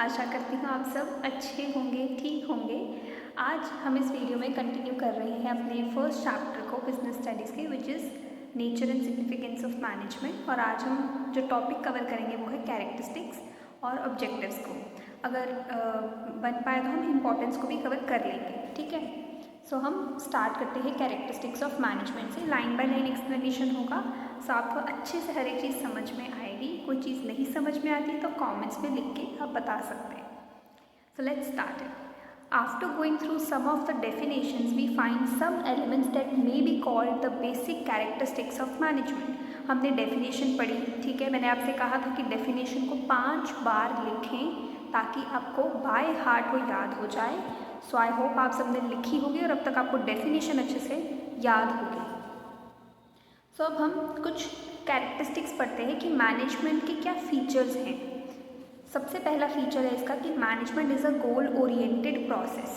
आशा करती हूँ आप सब अच्छे होंगे, ठीक होंगे। आज हम इस वीडियो में कंटिन्यू कर रहे हैं अपने फर्स्ट चैप्टर को बिजनेस स्टडीज़ के, which is nature and significance of management. और आज हम जो टॉपिक कवर करेंगे वो है कैरेक्टरिस्टिक्स और ऑब्जेक्टिव्स को। अगर बन पाए तो हम इम्पोर्टेंस को भी कवर कर लेंगे, ठीक है। सो हम स्टार्ट करते हैं कैरेक्टरिस्टिक्स ऑफ मैनेजमेंट से। लाइन बाय लाइन एक्सप्लेनेशन होगा, सो आपको अच्छे से हर एक चीज़ समझ में आएगी। कोई चीज़ नहीं समझ में आती तो कमेंट्स में लिख के आप बता सकते हैं। So let's start it. After going through some of the definitions, we find some elements that may be called the basic characteristics of management. हमने डेफिनेशन पढ़ी, ठीक है। मैंने आपसे कहा था कि डेफिनेशन को 5 बार लिखें ताकि आपको बाय हार्ट वो याद हो जाए। सो आई होप आप सबने लिखी होगी और अब तक आपको डेफिनेशन अच्छे से याद होगी। सो अब हम कुछ कैरेक्टरिस्टिक्स पढ़ते हैं कि मैनेजमेंट के क्या फीचर्स हैं। सबसे पहला फीचर है इसका कि management is a goal oriented process.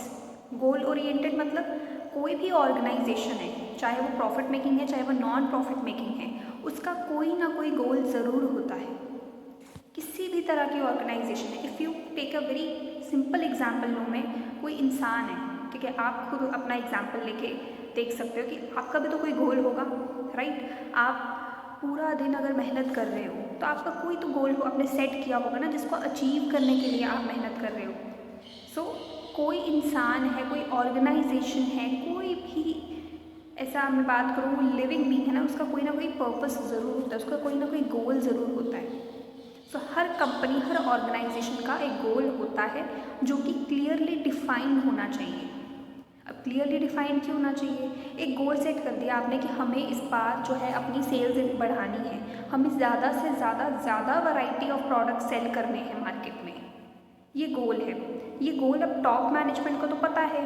Goal oriented मतलब कोई भी ऑर्गेनाइजेशन है, चाहे वो प्रॉफिट मेकिंग है, चाहे वो नॉन प्रॉफिट मेकिंग है, उसका कोई ना कोई गोल ज़रूर होता है। किसी भी तरह की ऑर्गेनाइजेशन है। If you take a very simple example लूँ मैं, कोई इंसान है, ठीक है। आप खुद अपना एग्जाम्पल लेके देख सकते हो कि आपका भी तो कोई गोल होगा, राइट। आप पूरा दिन अगर मेहनत कर रहे हो तो आपका कोई तो गोल हो आपने सेट किया होगा ना, जिसको अचीव करने के लिए आप मेहनत कर रहे हो। सो कोई इंसान है, कोई ऑर्गेनाइजेशन है, कोई भी ऐसा मैं बात करूँ लिविंग बीइंग है ना, उसका कोई ना कोई पर्पस ज़रूर होता है, उसका कोई ना कोई गोल ज़रूर होता है। सो हर कंपनी, हर ऑर्गेनाइजेशन का एक गोल होता है जो कि क्लियरली डिफाइंड होना चाहिए। अब क्लियरली डिफाइंड क्यों होना चाहिए? एक गोल सेट कर दिया आपने कि हमें इस बार जो है अपनी सेल्स बढ़ानी है, हमें ज़्यादा से ज़्यादा वैरायटी ऑफ प्रोडक्ट सेल करने हैं मार्केट में, ये गोल है। ये गोल अब टॉप मैनेजमेंट को तो पता है,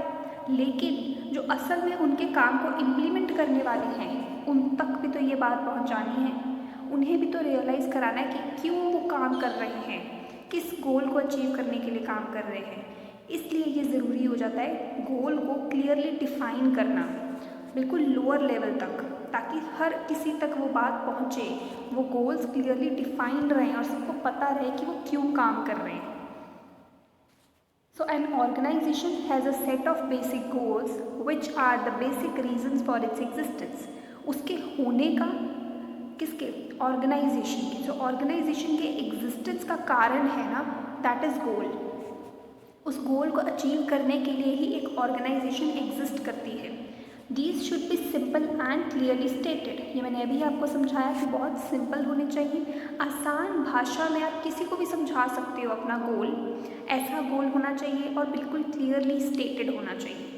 लेकिन जो असल में उनके काम को इम्प्लीमेंट करने वाले हैं उन तक भी तो ये बात पहुंचानी है। उन्हें भी तो रियलाइज़ कराना है कि क्यों वो काम कर रहे हैं, किस गोल को अचीव करने के लिए काम कर रहे हैं। इसलिए ये ज़रूरी हो जाता है गोल को क्लियरली डिफाइन करना, बिल्कुल लोअर लेवल तक, ताकि हर किसी तक वो बात पहुँचे, वो गोल्स क्लियरली डिफाइंड रहें और सबको पता रहे कि वो क्यों काम कर रहे हैं। So an organization has a set of basic goals which are the basic reasons for its existence. उसके होने का, किसके? ऑर्गेनाइजेशन के। जो ऑर्गेनाइजेशन के एग्जिस्टेंस का कारण है ना, दैट इज़ गोल। उस गोल को अचीव करने के लिए ही एक ऑर्गेनाइजेशन एग्जिस्ट करती है। These should be simple and clearly stated. ये मैंने अभी आपको समझाया कि बहुत सिंपल होने चाहिए, आसान भाषा में आप किसी को भी समझा सकते हो अपना गोल। ऐसा गोल होना चाहिए और बिल्कुल क्लियरली स्टेटेड होना चाहिए।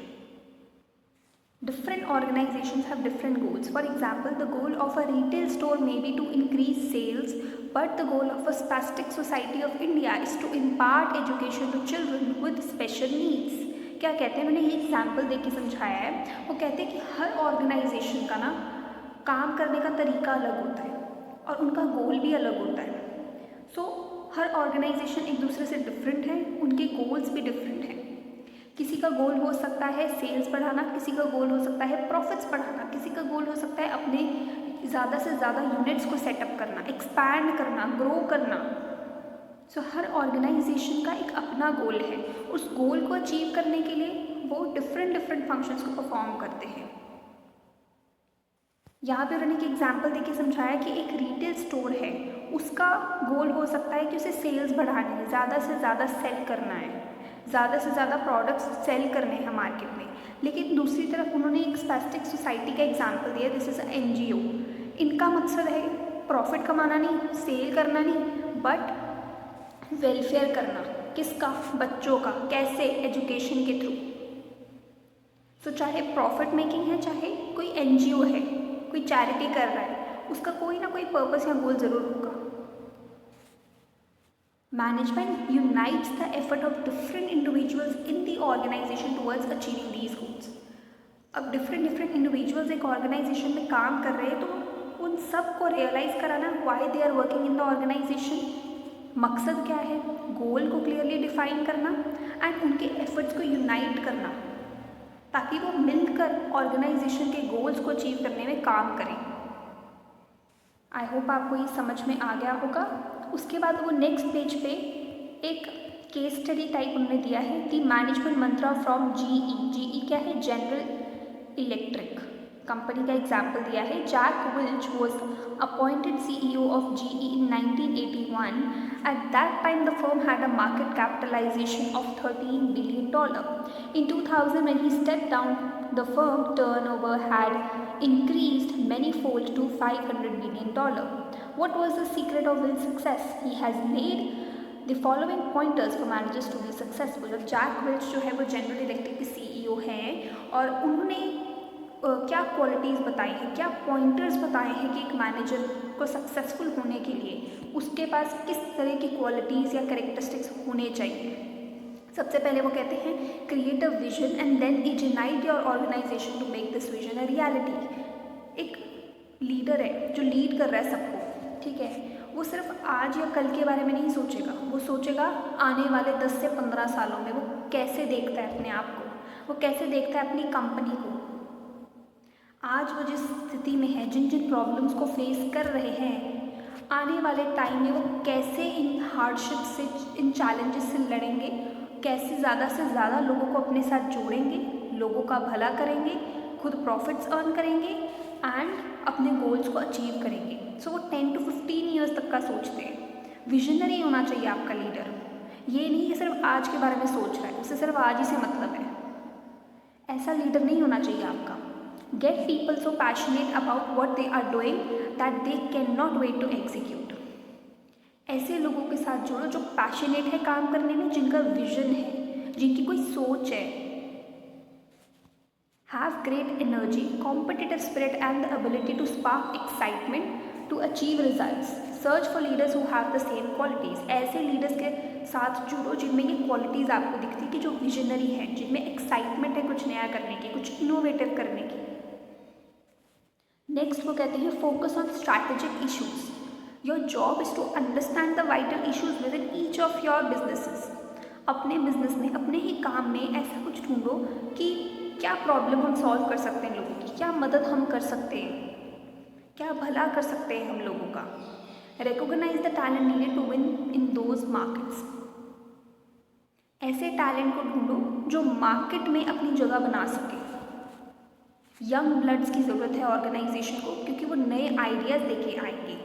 Different organizations have different goals. For example, the goal of a retail store may be to increase sales, but the goal of a spastic society of India is to impart education to children with special needs. क्या कहते हैं, मैंने ये example दे के समझाया है। वो कहते हैं कि हर ऑर्गेनाइजेशन का ना काम करने का तरीका अलग होता है और उनका गोल भी अलग होता है। सो हर ऑर्गेनाइजेशन एक दूसरे से डिफरेंट है, उनके गोल्स भी डिफरेंट हैं। किसी का गोल हो सकता है सेल्स बढ़ाना, किसी का गोल हो सकता है प्रॉफिट्स बढ़ाना, किसी का गोल हो सकता है अपने ज़्यादा से ज़्यादा यूनिट्स को सेटअप करना, एक्सपैंड करना, ग्रो करना। सो हर ऑर्गेनाइजेशन का एक अपना गोल है। उस गोल को अचीव करने के लिए वो डिफरेंट फंक्शंस को परफॉर्म करते हैं। यहाँ पे उन्होंने एक एग्जाम्पल देके समझाया कि एक रिटेल स्टोर है, उसका गोल हो सकता है कि उसे सेल्स बढ़ानी है, ज़्यादा से ज़्यादा सेल करना है, ज़्यादा से ज़्यादा प्रोडक्ट्स सेल करने हैं मार्केट में। लेकिन दूसरी तरफ उन्होंने एक स्पेसिफिक सोसाइटी का एग्जांपल दिया, दिस इज़ NGO। इनका मकसद है प्रॉफिट कमाना नहीं, सेल करना नहीं, बट वेलफेयर करना। किसका? बच्चों का। कैसे? एजुकेशन के थ्रू। सो चाहे प्रॉफिट मेकिंग है, चाहे कोई NGO है, कोई चैरिटी कर रहा है, उसका कोई ना कोई पर्पस या गोल ज़रूर होगा। Management unites the effort of different individuals in the organization towards achieving these goals. अब डिफरेंट इंडिविजुअल्स एक ऑर्गेनाइजेशन में काम कर रहे हैं, तो उन सब को रियलाइज़ कराना why they are working in the organisation. मकसद क्या है? गोल को क्लियरली डिफाइन करना एंड उनके एफर्ट्स को यूनाइट करना, ताकि वो मिलकर ऑर्गेनाइजेशन के गोल्स को अचीव करने में काम करें। आई होप आपको ये समझ में आ गया होगा। उसके बाद वो नेक्स्ट पेज पे एक केस स्टडी टाइप उन्होंने दिया है, the management mantra from GE क्या है, जनरल इलेक्ट्रिक कंपनी का एग्जाम्पल दिया है। Jack Welch was appointed CEO of GE in 1981. At that time, the firm had a market capitalization of $13 billion. In 2000, when he stepped down, the firm turnover had increased manyfold to $500 million. What was the secret of Will's success? He has laid the following pointers for managers to be successful. अब Jack विल्च जो है वो general electric के CEO हैं और उन्होंने क्या qualities बताई हैं, क्या पॉइंटर्स बताए हैं कि एक मैनेजर को सक्सेसफुल होने के लिए उसके पास किस तरह की क्वालिटीज़ या कैरेक्टरिस्टिक्स होने चाहिए। सबसे पहले वो कहते हैं create a vision and then ignite your organisation to make this vision a reality. एक लीडर है जो लीड कर रहा है सबको, ठीक है, वो सिर्फ आज या कल के बारे में नहीं सोचेगा, वो सोचेगा आने वाले 10 से 15 सालों में वो कैसे देखता है अपने आप को, वो कैसे देखता है अपनी कंपनी को। आज वो जिस स्थिति में है, जिन जिन प्रॉब्लम्स को फेस कर रहे हैं, आने वाले टाइम में वो कैसे इन हार्डशिप से, इन चैलेंजेस से लड़ेंगे, कैसे ज़्यादा से ज़्यादा लोगों को अपने साथ जोड़ेंगे, लोगों का भला करेंगे, खुद प्रॉफिट्स अर्न करेंगे एंड अपने गोल्स को अचीव करेंगे। सो वो 10 to 15 ईयर्स तक का सोचते हैं। विजनरी होना चाहिए आपका लीडर, ये नहीं कि सिर्फ आज के बारे में सोच रहा है, उससे सिर्फ आज ही से मतलब है, ऐसा लीडर नहीं होना चाहिए आपका। Get people so passionate about what they are doing that they cannot wait to execute. ऐसे लोगों के साथ जोड़ो जो पैशनेट है काम करने में, जिनका विजन है, जिनकी कोई सोच है। Have great energy, competitive spirit and the ability to spark excitement to achieve results. Search for leaders who have the same qualities. ऐसे लीडर्स के साथ जुड़ो जिनमें ये क्वालिटीज़ आपको दिखती है कि जो विजनरी है, जिनमें एक्साइटमेंट है कुछ नया करने की, कुछ इनोवेटिव करने की। नेक्स्ट वो कहते हैं focus on strategic issues. Your job is to understand the vital issues within each of your businesses. अपने बिजनेस में, अपने ही काम में ऐसा कुछ ढूंढो कि क्या प्रॉब्लम हम सॉल्व कर सकते हैं लोगों की, क्या मदद हम कर सकते हैं, क्या भला कर सकते हैं हम लोगों का। Recognise the talent needed to win in those markets. ऐसे टैलेंट को ढूंढो जो मार्केट में अपनी जगह बना सके। यंग ब्लड्स की ज़रूरत है ऑर्गेनाइजेशन को, क्योंकि वो नए आइडियाज़ लेके आएंगे,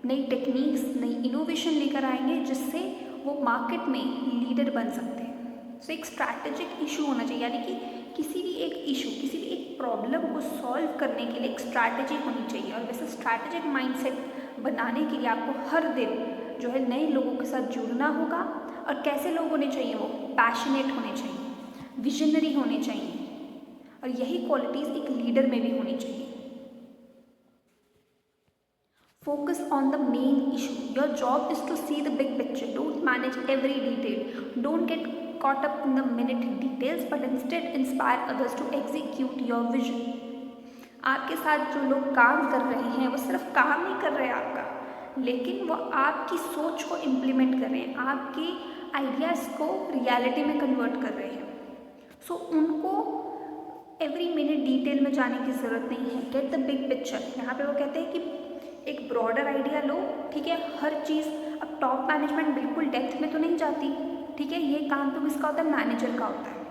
नई टेक्निक्स, नई इनोवेशन लेकर आएंगे, जिससे वो मार्केट में लीडर बन सकते हैं। सो एक स्ट्रैटेजिक इशू होना चाहिए, यानी कि किसी भी एक इशू, किसी भी एक प्रॉब्लम को सॉल्व करने के लिए एक स्ट्रैटेजी होनी चाहिए। और वैसे स्ट्रैटेजिक माइंडसेट बनाने के लिए आपको हर दिन जो है नए लोगों के साथ जुड़ना होगा। और कैसे लोग होने चाहिए, वो पैशनेट होने चाहिए, विजनरी होने चाहिए, और यही क्वालिटीज़ एक लीडर में भी होनी चाहिए। Focus on the main issue. Your job is to see the big picture. Don't manage every detail, don't get caught up in the minute details, but instead inspire others to execute your vision. आपके साथ जो लोग काम कर रहे हैं वो सिर्फ काम नहीं कर रहे हैं आपका, लेकिन वो आपकी सोच को इम्प्लीमेंट कर रहे हैं, आपके आइडियाज़ को रियलिटी में कन्वर्ट कर रहे हैं। सो उनको एवरी मिनट डिटेल में जाने की ज़रूरत नहीं है। Get the big picture. यहाँ पे वो कहते हैं कि एक ब्रॉडर आइडिया लो, ठीक है, हर चीज़। अब टॉप मैनेजमेंट बिल्कुल डेप्थ में तो नहीं जाती, ठीक है, ये काम तो किसका होता है, मैनेजर का होता है।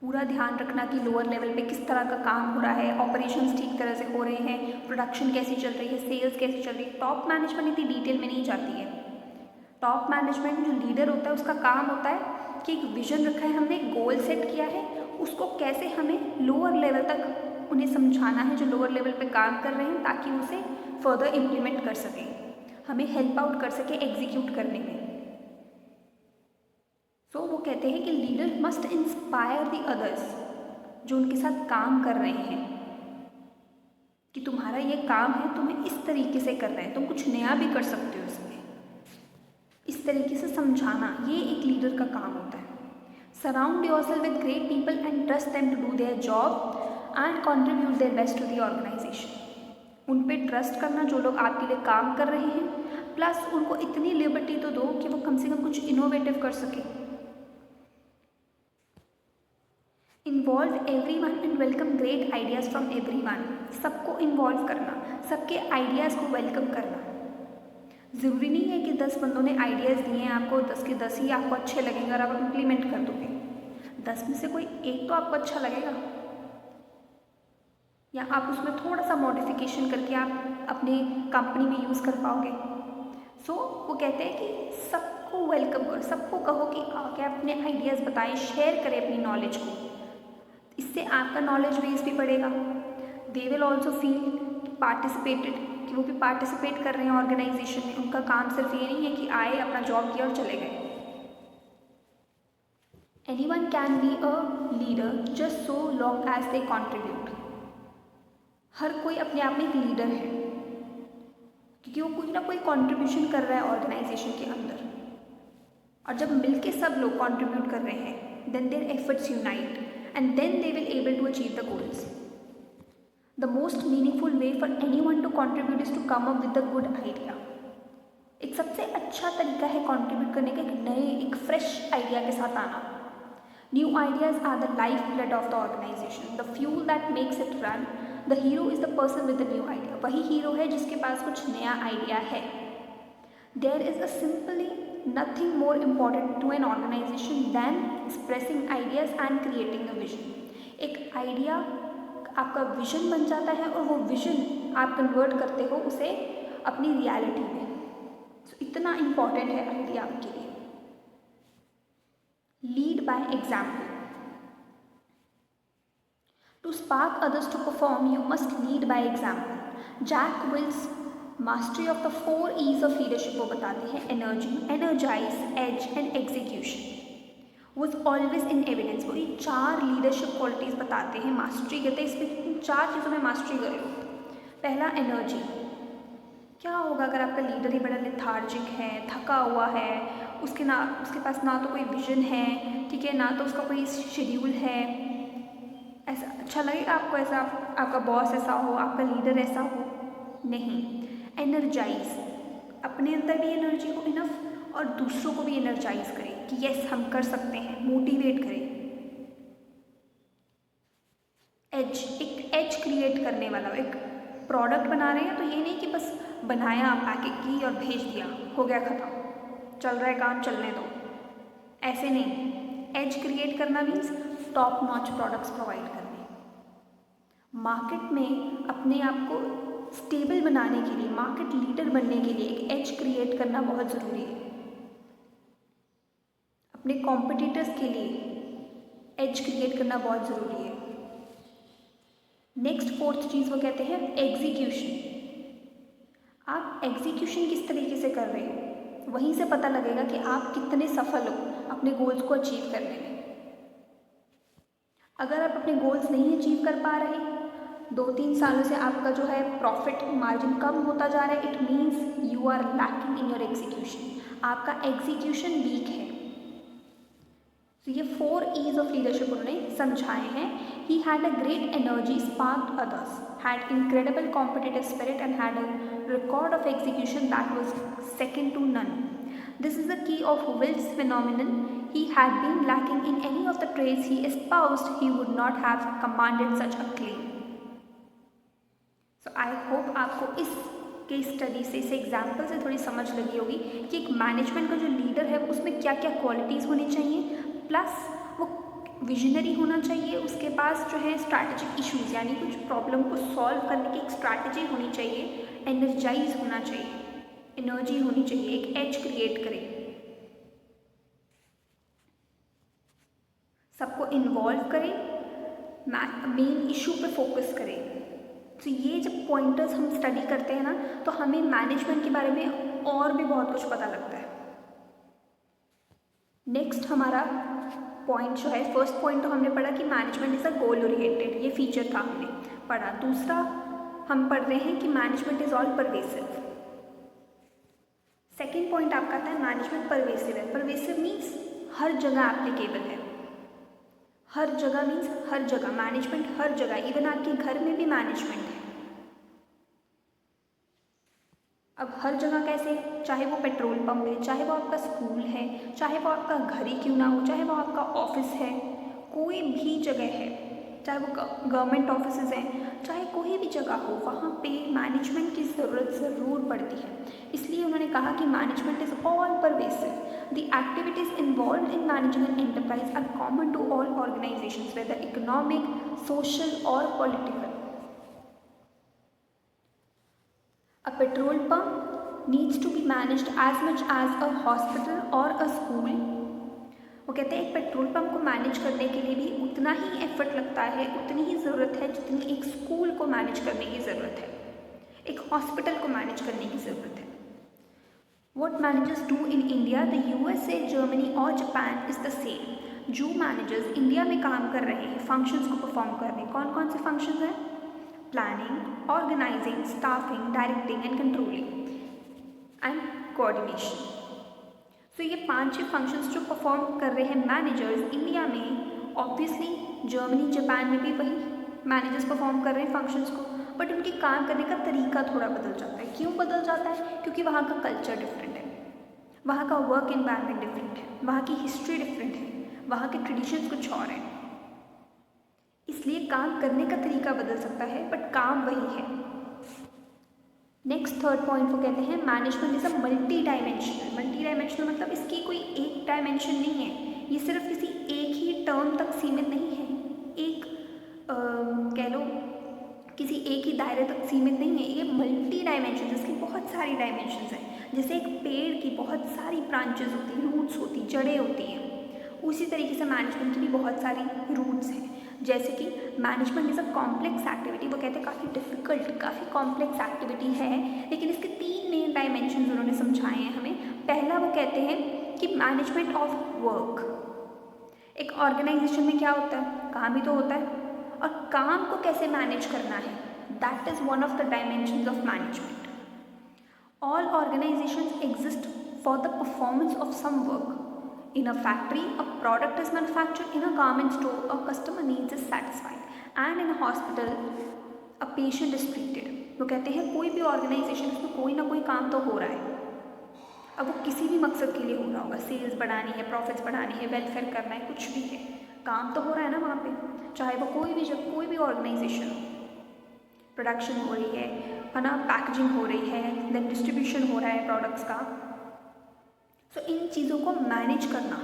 पूरा ध्यान रखना कि लोअर लेवल पे किस तरह का काम हो रहा है, ऑपरेशंस ठीक तरह से हो रहे हैं, प्रोडक्शन कैसी चल रही है, सेल्स कैसी चल रही है। टॉप मैनेजमेंट इतनी डिटेल में नहीं जाती है। टॉप मैनेजमेंट जो लीडर होता है उसका काम होता है कि एक विजन रखा है हमने, गोल सेट किया है, उसको कैसे हमें लोअर लेवल तक उन्हें समझाना है जो लोअर लेवल पे काम कर रहे हैं, ताकि उसे फर्दर इम्प्लीमेंट कर सकें, हमें हेल्प आउट कर सके एग्जीक्यूट करने में। तो वो कहते हैं कि leader must inspire the others, जो उनके साथ काम कर रहे हैं, कि तुम्हारा ये काम है, तुम्हें इस तरीके से करना है, तुम कुछ नया भी कर सकते हो इसमें, इस तरीके से समझाना, ये एक लीडर का काम होता है। Surround yourself with great people and trust them to do their job and contribute their best to the organisation. उन पे ट्रस्ट करना जो लोग आपके लिए काम कर रहे हैं, प्लस उनको इतनी लिबर्टी तो दो कि वो कम से कम कुछ इनोवेटिव कर सके। Involve everyone and welcome great ideas from everyone. सबको इन्वॉल्व करना, सबके आइडियाज़ को वेलकम करना। ज़रूरी नहीं है कि 10 बंदों ने आइडियाज़ दिए हैं आपको, 10 के 10 ही आपको अच्छे लगेंगे और आप इम्प्लीमेंट कर दोगे। 10 में से कोई एक तो आपको अच्छा लगेगा, या आप उसमें थोड़ा सा मॉडिफिकेशन करके आप अपने कंपनी में यूज़ कर पाओगे। वो कहते हैं कि सबको वेलकम करो, सबको कहो कि आके अपने आइडियाज़ बताएं, शेयर करें अपनी नॉलेज को। इससे आपका नॉलेज बेस भी बढ़ेगा। They will also feel participated, कि वो भी पार्टिसिपेट कर रहे हैं ऑर्गेनाइजेशन में। उनका काम सिर्फ ये नहीं है कि आए, अपना जॉब किया और चले गए। Anyone can be a leader just so long as they contribute. हर कोई अपने आप में एक लीडर है, क्योंकि वो कोई ना कोई कंट्रीब्यूशन कर रहा है ऑर्गेनाइजेशन के अंदर। और जब मिलके सब लोग कंट्रीब्यूट कर रहे हैं, then their efforts unite and then they will able to achieve the goals. The most meaningful way for anyone to contribute is to come up with the good idea. एक सबसे अच्छा तरीका है कंट्रीब्यूट करने का, एक नए, एक फ्रेश आइडिया के साथ आना। New ideas are the life blood of the organisation, the fuel that makes it run. The hero is the person with the new idea. वही हीरो है जिसके पास कुछ नया आइडिया है। There is a simply nothing more important to an organisation than expressing ideas and creating a vision. एक idea आपका vision बन जाता है और वो विजन आप कन्वर्ट करते हो उसे अपनी रियलिटी में। इतना इम्पॉर्टेंट है आइडिया आपके लिए। Lead by example. To spark others to perform you must lead by example. Jack Welch's mastery of the 4 E's of leadership वो बताते हैं, energy, energise, edge and execution was always in evidence. वो ये 4 leadership qualities बताते हैं, mastery कहते हैं। इसमें 4 चीज़ों में मास्टरी कर लो। पहला, एनर्जी। क्या होगा अगर आपका लीडर ही बड़ा लेथार्जिक है, थका हुआ है, उसके पास ना तो कोई विजन है, ठीक है, ना तो उसका कोई शेड्यूल है। ऐसा अच्छा लगेगा आपको? ऐसा आपका बॉस ऐसा हो, आपका लीडर ऐसा हो? नहीं। एनर्जाइज, अपने अंदर भी एनर्जी हो इनफ और दूसरों को भी एनर्जाइज करें कि यस हम कर सकते हैं, मोटिवेट करें। एज, एक एज क्रिएट करने वाला। एक प्रोडक्ट बना रहे हैं तो ये नहीं कि बस बनाया, पैकेट की और भेज दिया, हो गया ख़त्म, चल रहा है काम, चलने दो, ऐसे नहीं। एज क्रिएट करना means top notch products provide करने। मार्केट में अपने आप को स्टेबल बनाने के लिए, मार्केट लीडर बनने के लिए एक एज क्रिएट करना बहुत ज़रूरी है। अपने कॉम्पिटिटर्स के लिए एज क्रिएट करना बहुत ज़रूरी है। नेक्स्ट 4th चीज़ वो कहते हैं एग्जीक्यूशन। आप एग्जीक्यूशन किस तरीके से कर रहे हो, वहीं से पता लगेगा कि आप कितने सफल हो अपने गोल्स को अचीव करने में। अगर आप अपने गोल्स नहीं अचीव कर पा रहे, 2-3 सालों से आपका जो है प्रॉफिट मार्जिन कम होता जा रहा है, it means you are lacking in your execution. आपका एग्जीक्यूशन वीक है। तो ये 4 E's ऑफ लीडरशिप उन्होंने समझाए हैं। He had a great energy, sparked others, had incredible competitive spirit and had a record of execution that was second to none. This is the key of Will's phenomenon. He had been lacking in any of the traits he espoused, he would not have commanded such acclaim. So I hope आपको इस case study से, इस example से थोड़ी समझ लगी होगी कि एक मैनेजमेंट का जो लीडर है उसमें क्या क्या क्वालिटीज़ होनी चाहिए। प्लस वो विजनरी होना चाहिए, उसके पास जो है स्ट्रैटेजिक इश्यूज़ यानी कुछ प्रॉब्लम को सॉल्व करने की एक स्ट्रैटेजी होनी चाहिए। एनर्जाइज होना चाहिए, एनर्जी होनी चाहिए, एक एज क्रिएट करे, सबको इन्वॉल्व करे, मेन इशू पे फोकस करे। तो ये जब पॉइंटर्स हम स्टडी करते हैं ना, तो हमें मैनेजमेंट के बारे में और भी बहुत कुछ पता लगता है। नेक्स्ट हमारा पॉइंट जो है, फर्स्ट पॉइंट तो हमने पढ़ा कि management is a goal oriented, ये फीचर था हमने पढ़ा। दूसरा हम पढ़ रहे हैं कि management is all pervasive. Second point आपका आता है मैनेजमेंट परवेसिव है। परवेसिव मीन्स हर जगह एप्लीकेबल है। हर जगह मीन्स हर जगह, मैनेजमेंट हर जगह, इवन आपके घर में भी मैनेजमेंट है। अब हर जगह कैसे, चाहे वो पेट्रोल पंप है, चाहे वो आपका स्कूल है, चाहे वो आपका घर ही क्यों ना हो, चाहे वो आपका ऑफिस है, कोई भी जगह है, चाहे वो गवर्नमेंट ऑफिसेज हैं, चाहे कोई भी जगह हो, वहाँ पे मैनेजमेंट की ज़रूरत ज़रूर पड़ती है। इसलिए उन्होंने कहा कि management is all pervasive. The activities involve in managing an enterprise are common to all organisations, whether economic, social और political. A petrol pump needs to be managed as much as a hospital or a school. वो कहते हैं एक petrol pump को manage करने के लिए भी उतना ही एफर्ट लगता है, उतनी ही ज़रूरत है जितनी एक स्कूल को मैनेज करने की ज़रूरत है, एक हॉस्पिटल को मैनेज करने की ज़रूरत है। What managers do in India, the USA, Germany और जापान इज़ द सेम। जो मैनेजर्स इंडिया में काम कर रहे हैं फंक्शंस को परफॉर्म करने, कौन कौन से फंक्शंस हैं? Planning, organising, staffing, directing and controlling and coordination. तो ये 5-6 फंक्शंस जो परफॉर्म कर रहे हैं मैनेजर्स इंडिया में, ऑब्वियसली जर्मनी जापान में भी वही मैनेजर्स परफॉर्म कर रहे हैं फंक्शंस को, बट उनके काम करने का तरीका थोड़ा बदल जाता है। क्यों बदल जाता है? क्योंकि वहाँ का कल्चर डिफरेंट है, वहाँ का वर्क एनवायरनमेंट डिफरेंट है, वहाँ की हिस्ट्री डिफरेंट है, वहाँ के ट्रेडिशंस कुछ और हैं, इसलिए काम करने का तरीका बदल सकता है बट काम वही है। नेक्स्ट थर्ड पॉइंट वो कहते हैं management is a multi dimensional. Multi dimensional मतलब इसकी कोई एक डायमेंशन नहीं है, ये सिर्फ किसी एक ही टर्म तक सीमित नहीं है, एक कह लो किसी एक ही दायरे तक सीमित नहीं है, ये मल्टी डायमेंशन, इसकी बहुत सारी डायमेंशंस हैं। जैसे एक पेड़ की बहुत सारी ब्रांचेस होती हैं, रूट्स होती, जड़ें होती हैं, उसी तरीके से मैनेजमेंट की भी बहुत सारी रूट्स हैं। जैसे कि management is a complex activity, वो कहते हैं काफ़ी डिफिकल्ट, काफ़ी कॉम्प्लेक्स एक्टिविटी है, लेकिन इसके 3 मेन डायमेंशन उन्होंने समझाए हैं हमें। पहला वो कहते हैं कि मैनेजमेंट ऑफ वर्क। एक ऑर्गेनाइजेशन में क्या होता है? काम ही तो होता है, और काम को कैसे मैनेज करना है, that is one of the dimensions of management. All organisations exist for the performance of some work. In a factory, a product is manufactured. In a garment store, a customer needs is satisfied. And in a hospital, a patient is treated. वो कहते हैं कोई भी organisation उसमें कोई ना कोई काम तो हो रहा है, अब वो किसी भी मकसद के लिए हो रहा होगा, सेल्स बढ़ानी है, प्रॉफिट्स बढ़ानी है, वेलफेयर करना है, कुछ भी है, काम तो हो रहा है ना वहाँ पे, चाहे वो कोई भी ऑर्गेनाइजेशन हो। प्रोडक्शन हो रही है ना, पैकेजिंग हो रही है, देन डिस्ट्रीब्यूशन हो रहा है प्रोडक्ट्स का। तो इन चीज़ों को मैनेज करना,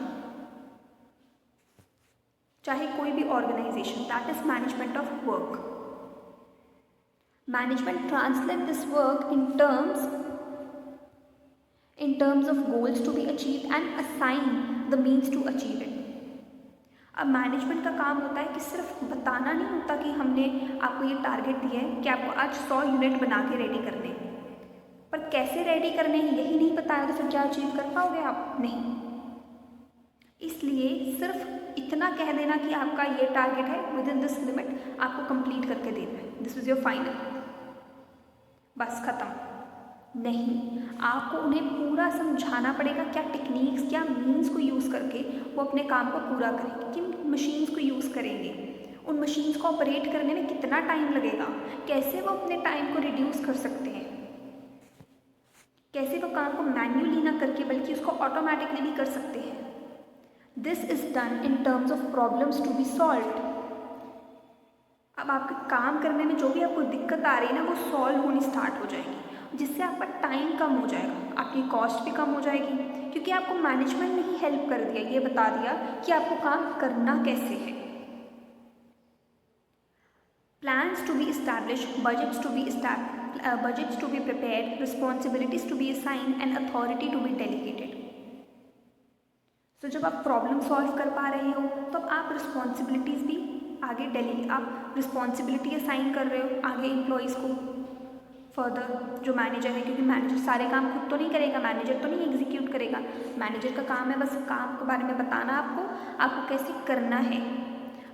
चाहे कोई भी organisation, that is management of work. Management translate this work in terms of goals to be achieve and assign the means to achieve it. अब मैनेजमेंट का काम होता है कि सिर्फ बताना नहीं होता कि हमने आपको ये टारगेट दिया है कि आपको आज 100 यूनिट बना के रेडी करने हैं, पर कैसे रेडी करने हैं यही नहीं बताया तो फिर क्या अचीव कर पाओगे आप? नहीं। इसलिए सिर्फ इतना कह देना कि आपका ये टारगेट है, विद इन दिस लिमिट आपको कंप्लीट करके देना है, दिस इज योर फाइनल, बस खत्म नहीं। आपको उन्हें पूरा समझाना पड़ेगा क्या टेक्निक्स, क्या मीन्स को यूज़ करके वो अपने काम को पूरा करेंगे, किन मशीन्स को यूज़ करेंगे, उन मशीन्स को ऑपरेट करने में कितना टाइम लगेगा, कैसे वो अपने टाइम को रिड्यूस कर सकते हैं, कैसे वो काम को मैन्युअली ना करके बल्कि उसको ऑटोमेटिकली भी कर सकते हैं। This is done in terms of problems to be solved. अब आपके काम करने में जो भी आपको दिक्कत आ रही है ना, वो सॉल्व होनी स्टार्ट हो जाएगी, जिससे आपका टाइम कम हो जाएगा, आपकी कॉस्ट भी कम हो जाएगी, क्योंकि आपको मैनेजमेंट ने ही हेल्प कर दिया, ये बता दिया कि आपको काम करना कैसे है। Plans to be established, budgets to be prepared, responsibilities to be assigned and authority to be delegated. तो जब आप प्रॉब्लम सॉल्व कर पा रहे हो तो आप रिस्पॉन्सिबिलिटीज़ भी आगे आप रिस्पॉन्सिबिलिटी असाइन कर रहे हो आगे एम्प्लॉयज़ को फर्दर, जो मैनेजर है, क्योंकि मैनेजर सारे काम खुद तो नहीं करेगा, मैनेजर तो नहीं एग्जीक्यूट करेगा, मैनेजर का काम है बस काम के बारे में बताना आपको कैसे करना है,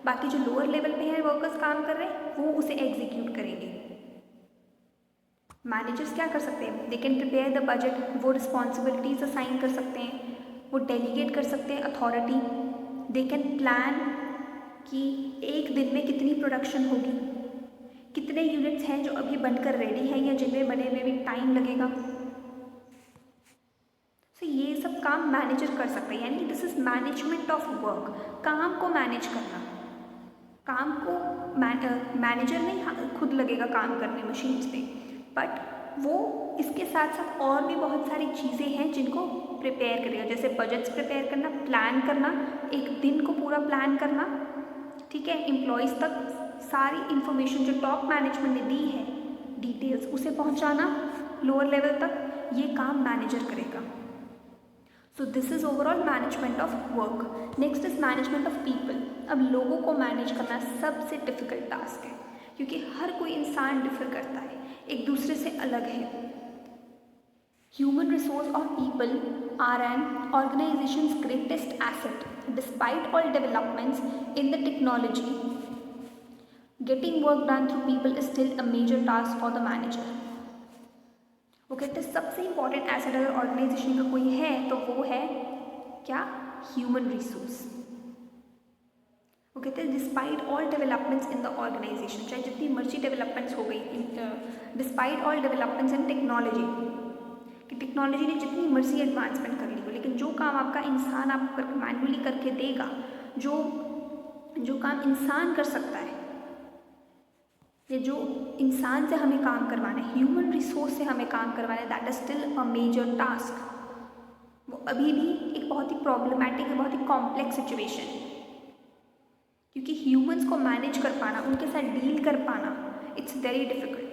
बाकी जो लोअर लेवल पे है वर्कर्स काम कर रहे हैं वो उसे एग्जीक्यूट करेंगे। मैनेजर्स क्या कर सकते हैं? They can prepare the budget, वो रिस्पॉन्सिबिलिटीज़ असाइन कर सकते हैं, वो डेलीगेट कर सकते हैं अथॉरिटी, दे कैन प्लान कि एक दिन में कितनी प्रोडक्शन होगी, कितने यूनिट्स हैं जो अभी बनकर रेडी हैं या जिनमें बने में भी टाइम लगेगा। तो ये सब काम मैनेजर कर सकते हैं, यानी this is management of work, काम को मैनेज करना, काम को मैनेजर नहीं खुद लगेगा काम करने मशीन्स पे, बट वो इसके साथ साथ और भी बहुत सारी चीज़ें हैं जिनको प्रिपेयर करेगा, जैसे बजट्स प्रिपेयर करना, प्लान करना, एक दिन को पूरा प्लान करना, ठीक है, एम्प्लॉयज़ तक सारी इन्फॉर्मेशन जो टॉप मैनेजमेंट ने दी है डिटेल्स उसे पहुंचाना लोअर लेवल तक, ये काम मैनेजर करेगा। So this is overall management of work. Next is management of people. अब लोगों को मैनेज करना सबसे डिफ़िकल्ट टास्क है, क्योंकि हर कोई इंसान डिफर करता है, एक दूसरे से अलग है। Human resource or people are an organization's greatest asset. Despite all developments in the technology, getting work done through people is still a major task for the manager. वो कहते हैं सबसे इम्पॉर्टेंट एसेट अगर ऑर्गेनाइजेशन का कोई है तो वो है क्या? Human resource. वो कहते हैं despite all developments in the organisation, चाहे जितनी मर्जी डेवलपमेंट्स हो गई, despite all developments in technology, कि टेक्नोलॉजी ने जितनी मर्जी एडवांसमेंट कर ली हो, लेकिन जो काम आपका इंसान आपको मैन्युअली करके देगा, जो काम इंसान कर सकता है, ये जो इंसान से हमें काम करवाना है, ह्यूमन रिसोर्स से हमें काम करवाना है, that is still a major task. वो अभी भी एक बहुत ही प्रॉब्लमैटिक है, बहुत ही कॉम्प्लेक्स सिचुएशन है, क्योंकि ह्यूमंस को मैनेज कर पाना, उनके साथ डील कर पाना, इट्स वेरी डिफिकल्ट।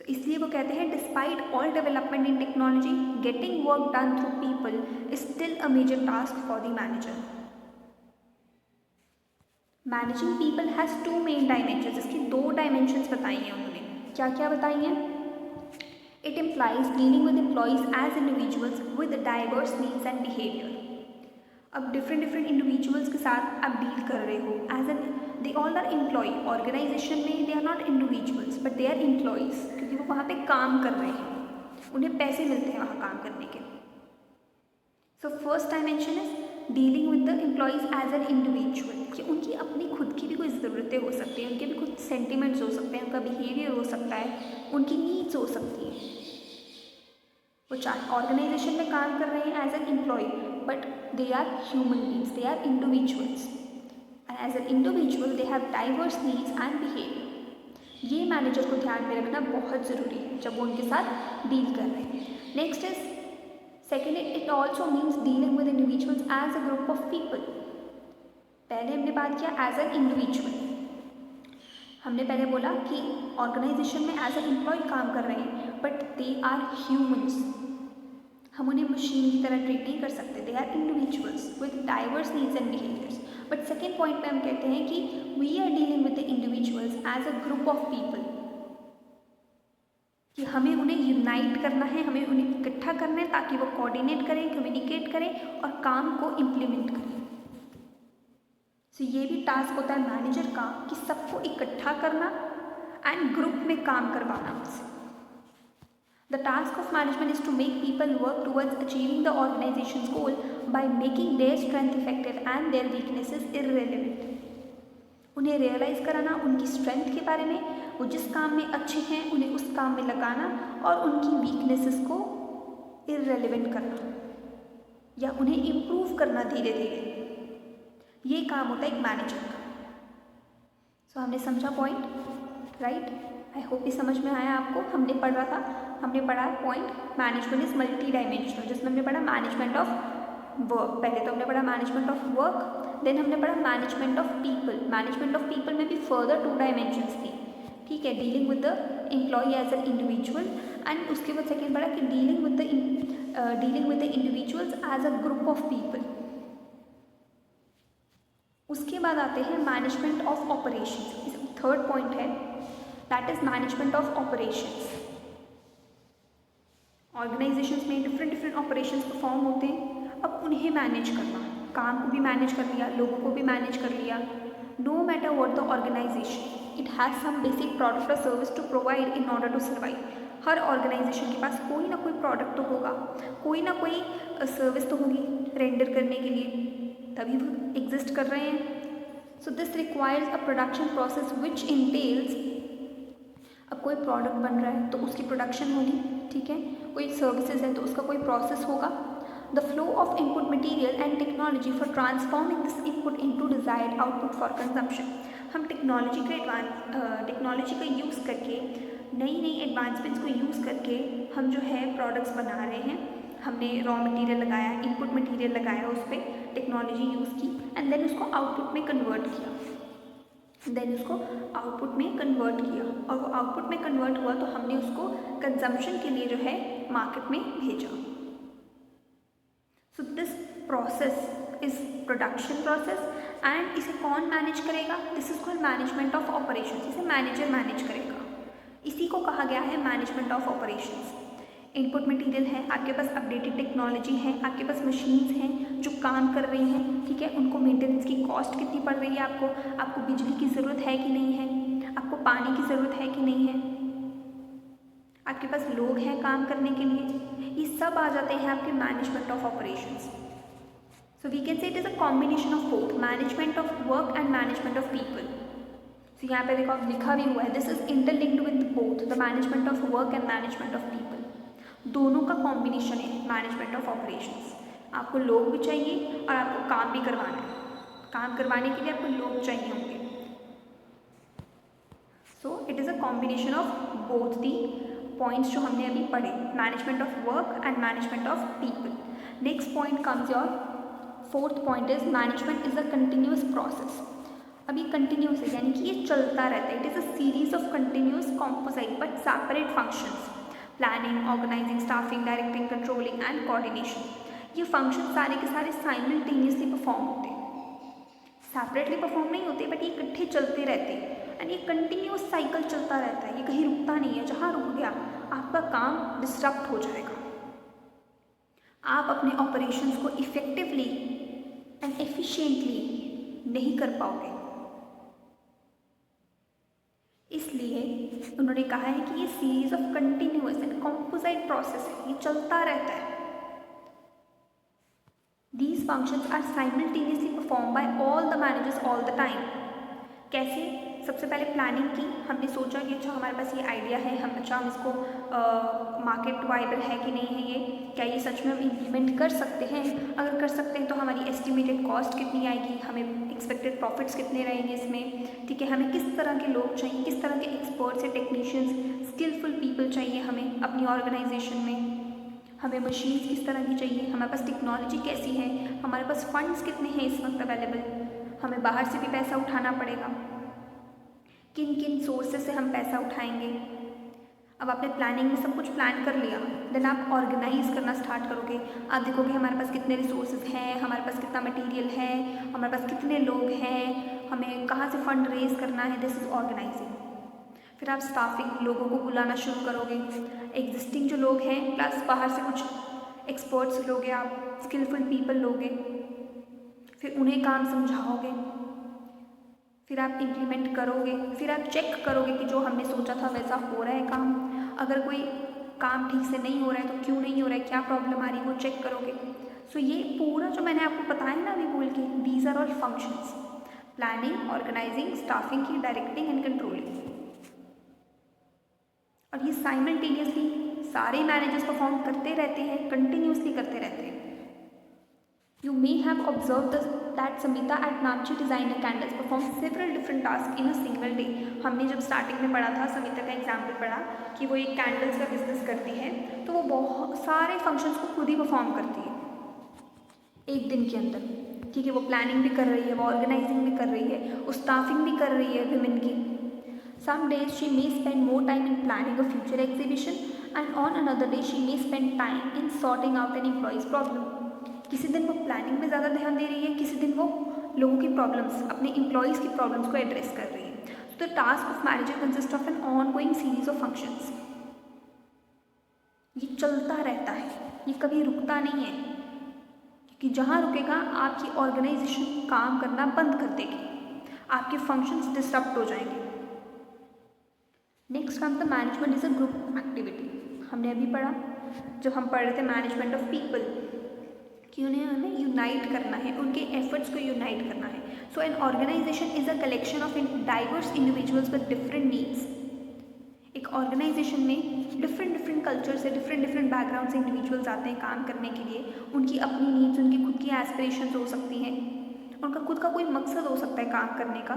तो इसलिए वो कहते हैं despite all development in technology, getting work done through people is still a major task for the manager. Managing people has two main dimensions, इसकी दो डायमेंशंस बताई हैं उन्होंने। क्या क्या बताई हैं? It implies dealing with employees as individuals with diverse needs and behaviour. अब डिफरेंट इंडिविजुअल्स के साथ आप डील कर रहे हो as an, they all are employee, organisation में they are not individuals but they are employees, क्योंकि वो वहाँ पे काम कर रहे हैं, उन्हें पैसे मिलते हैं वहाँ काम करने के। So first dimension is dealing with the employees as an individual, कि उनकी अपनी खुद की भी कोई ज़रूरतें हो सकती हैं, उनके भी कुछ सेंटिमेंट्स हो सकते हैं, उनका बिहेवियर हो सकता है, उनकी नीड्स हो सकती हैं। वो चाहे ऑर्गेनाइजेशन में काम कर रहे हैं as an employee, but they are human beings, they are individuals, and as an individual they have diverse needs and behaviour. ये मैनेजर को ध्यान में रखना बहुत ज़रूरी है जब वो उनके साथ डील कर रहे हैं। Next is second, it also means dealing with individuals as a group of people. पहले हमने बात किया एज एन इंडिविजुअल, हमने पहले बोला कि ऑर्गेनाइजेशन में एज एन एम्प्लॉय काम कर रहे हैं, बट दे आर ह्यूमंस, हम उन्हें मशीन की तरह ट्रीट नहीं कर सकते, they are individuals with diverse needs and behaviours. But second point पे हम कहते हैं कि we are dealing with the individuals as a group of people, कि हमें उन्हें यूनाइट करना है, हमें उन्हें इकट्ठा करना है ताकि वो कोऑर्डिनेट करें, कम्युनिकेट करें और काम को इम्प्लीमेंट करें। सो ये भी टास्क होता है मैनेजर का कि सबको इकट्ठा करना एंड ग्रुप में काम करवाना उनसे। The task of management is to make people work towards achieving the organisations goal by making their strength effective and their weaknesses irrelevant. उन्हें रियलाइज़ कराना उनकी स्ट्रेंथ के बारे में, वो जिस काम में अच्छे हैं उन्हें उस काम में लगाना, और उनकी वीकनेसेस को इररिलेवेंट करना या उन्हें इम्प्रूव करना धीरे धीरे, ये काम होता है एक मैनेजर का। सो हमने समझा पॉइंट, राइट? आई होप ये समझ में आया आपको। हमने पढ़ा point management is multi dimensional, जिसमें हमने पढ़ा मैनेजमेंट ऑफ वर्क। पहले तो हमने पढ़ा मैनेजमेंट ऑफ वर्क, देन हमने पढ़ा management of people. Management of people में भी फर्दर टू डायमेंशंस थी, ठीक है, dealing with the employee as an individual, and उसके बाद सेकेंड पढ़ा कि dealing with the individuals as a group of people. उसके बाद आते हैं management of operations, third point है, that is management of operations. Organisations में डिफरेंट ऑपरेशंस परफॉर्म होते हैं, अब उन्हें मैनेज करना, काम को भी मैनेज कर लिया, लोगों को भी मैनेज कर लिया। No matter what the organisation, it has some basic product और service to provide in order to survive. हर ऑर्गेनाइजेशन के पास कोई ना कोई प्रोडक्ट तो होगा, कोई ना कोई सर्विस तो होगी रेंडर करने के लिए, तभी वो एग्जिस्ट कर रहे हैं। So this requires a production process which entails, अब कोई प्रोडक्ट बन रहा है तो उसकी प्रोडक्शन होगी, ठीक है, कोई सर्विसेज है तो उसका कोई प्रोसेस होगा, the flow of input material and technology for transforming this input into desired output for consumption. हम टेक्नोलॉजी का यूज़ करके, नई नई एडवांसमेंट्स को यूज़ करके हम जो है प्रोडक्ट्स बना रहे हैं। हमने रॉ मटेरियल लगाया, इनपुट मटेरियल लगाया, उस पर टेक्नोलॉजी यूज़ की एंड देन उसको आउटपुट में कन्वर्ट किया। और वो आउटपुट में कन्वर्ट हुआ तो हमने उसको कंजम्पशन के लिए जो है मार्केट में भेजा। So this process is production process and इसे कौन मैनेज करेगा? This is called management of operations. इसे मैनेजर मैनेज करेगा। इसी को कहा गया है management of operations. Input material है, आपके पास अपडेटेड टेक्नोलॉजी है, आपके पास मशीन्स हैं जो काम कर रही हैं, ठीक है। उनको मेंटेनेंस की कॉस्ट कितनी पड़ रही है, आपको बिजली की ज़रूरत है कि नहीं है, आपको पानी की ज़रूरत है कि नहीं है, आपके पास लोग हैं काम करने के लिए, ये सब आ जाते हैं आपके management of operations. So we can say it is a combination of both management of work and management of people. So यहाँ पे देखो आप लिखा भी हुआ है, this is interlinked with both the management of work and management of people. दोनों का कॉम्बिनेशन है मैनेजमेंट ऑफ ऑपरेशंस। आपको लोग भी चाहिए और आपको काम भी करवाना है। काम करवाने के लिए आपको लोग चाहिए होंगे। So it is a combination of both the points जो हमने अभी पढ़े, management of work and management of people. Next point comes your fourth point is management is a continuous process. अभी कंटिन्यूस है यानी कि ये चलता रहता है। It is a series of continuous composite but separate functions, planning, organising, staffing, directing, controlling and coordination. ये function सारे के सारे साइमल्टेनियसली परफॉर्म होते हैं, सेपरेटली परफॉर्म नहीं होते, बट ये इकट्ठे चलते रहते हैं एंड ये कंटिन्यूस साइकिल चलता रहता है। ये कहीं रुकता नहीं है। जहाँ रुक गया आपका काम डिस्टर्ब हो जाएगा। आप अपने ऑपरेशंस को इफेक्टिवली एंड एफिशिएंटली नहीं कर पाओगे। इसलिए उन्होंने कहा है कि ये series of continuous and composite process है, ये चलता रहता है। These functions are simultaneously performed by all the managers all the time. कैसे? सबसे पहले प्लानिंग की। हमने सोचा कि अच्छा हमारे पास ये आइडिया है, हम इसको मार्केट वाइबल है कि नहीं है, ये क्या ये सच में हम इम्प्लीमेंट कर सकते हैं। अगर कर सकते हैं तो हमारी एस्टिमेटेड कॉस्ट कितनी आएगी, हमें एक्सपेक्टेड प्रॉफिट्स कितने रहेंगे इसमें, ठीक है। हमें किस तरह के लोग चाहिए, किस तरह के एक्सपर्ट्स या टेक्नीशियंस, स्किलफुल पीपल चाहिए हमें अपनी ऑर्गेनाइजेशन में, हमें मशीन्स किस तरह की चाहिए, हमारे पास टेक्नोलॉजी कैसी है, हमारे पास फंड्स कितने हैं इस वक्त अवेलेबल, हमें बाहर से भी पैसा उठाना पड़ेगा, किन किन सोर्सेज से हम पैसा उठाएंगे। अब आपने प्लानिंग में सब कुछ प्लान कर लिया, देन आप ऑर्गेनाइज करना स्टार्ट करोगे। आप देखोगे हमारे पास कितने रिसोर्सेज हैं, हमारे पास कितना मटेरियल है, हमारे पास कितने लोग हैं, हमें कहाँ से फंड रेज करना है। This is organising. फिर आप स्टाफिंग, लोगों को बुलाना शुरू करोगे, एग्जिस्टिंग जो लोग हैं प्लस बाहर से कुछ एक्सपर्ट्स लोगे, आप स्किलफुल पीपल लोगे, फिर उन्हें काम समझाओगे, फिर आप इम्प्लीमेंट करोगे, फिर आप चेक करोगे कि जो हमने सोचा था वैसा हो रहा है काम। अगर कोई काम ठीक से नहीं हो रहा है तो क्यों नहीं हो रहा है, क्या प्रॉब्लम आ रही है, वो चेक करोगे। सो ये पूरा जो मैंने आपको बताया ना अभी बोल के, these are all functions, planning, organising, staffing की, डायरेक्टिंग एंड कंट्रोलिंग। और ये साइमल्टेनियसली सारे मैनेजर्स परफॉर्म करते रहते हैं, कंटिन्यूसली करते रहते हैं। You may have observe that Samita at Namchi designer candles perform several different task in a single day. हमने जब स्टार्टिंग में पढ़ा था, समिता का एग्जाम्पल पढ़ा कि वो एक कैंडल्स का बिजनेस करती है, तो वो बहुत सारे फंक्शंस को खुद ही परफॉर्म करती है एक दिन के अंदर, ठीक है। वो प्लानिंग भी कर रही है, वो ऑर्गेनाइजिंग भी कर रही है, वो स्टाफिंग भी कर रही है विमेन की। Some days she may spend more time in planning a future exhibition and on another day she may spend time in sorting out an employee's problem. किसी दिन वो प्लानिंग में ज़्यादा ध्यान दे रही है, किसी दिन वो लोगों की प्रॉब्लम्स, अपने एम्प्लॉयज़ की प्रॉब्लम्स को एड्रेस कर रही है। तो the task of manager consist of an ongoing series of functions. ये चलता रहता है, ये कभी रुकता नहीं है, क्योंकि जहाँ रुकेगा आपकी ऑर्गेनाइजेशन काम करना बंद कर देगी, आपके फंक्शंस डिस्टर्ब हो जाएंगे। Next come the management is a group activity. हमने अभी पढ़ा, जब हम पढ़ रहे थे मैनेजमेंट ऑफ पीपल, कि उन्हें हमें यूनाइट करना है, उनके एफर्ट्स को यूनाइट करना है। So an organisation is a collection of diverse individuals with different needs. एक ऑर्गेनाइजेशन में डिफरेंट कल्चर से, डिफरेंट बैकग्राउंड से इंडिविजुअल्स आते हैं काम करने के लिए। उनकी अपनी नीड्स, उनकी खुद की एस्पिरेशंस हो सकती हैं, उनका खुद का कोई मकसद हो सकता है काम करने का।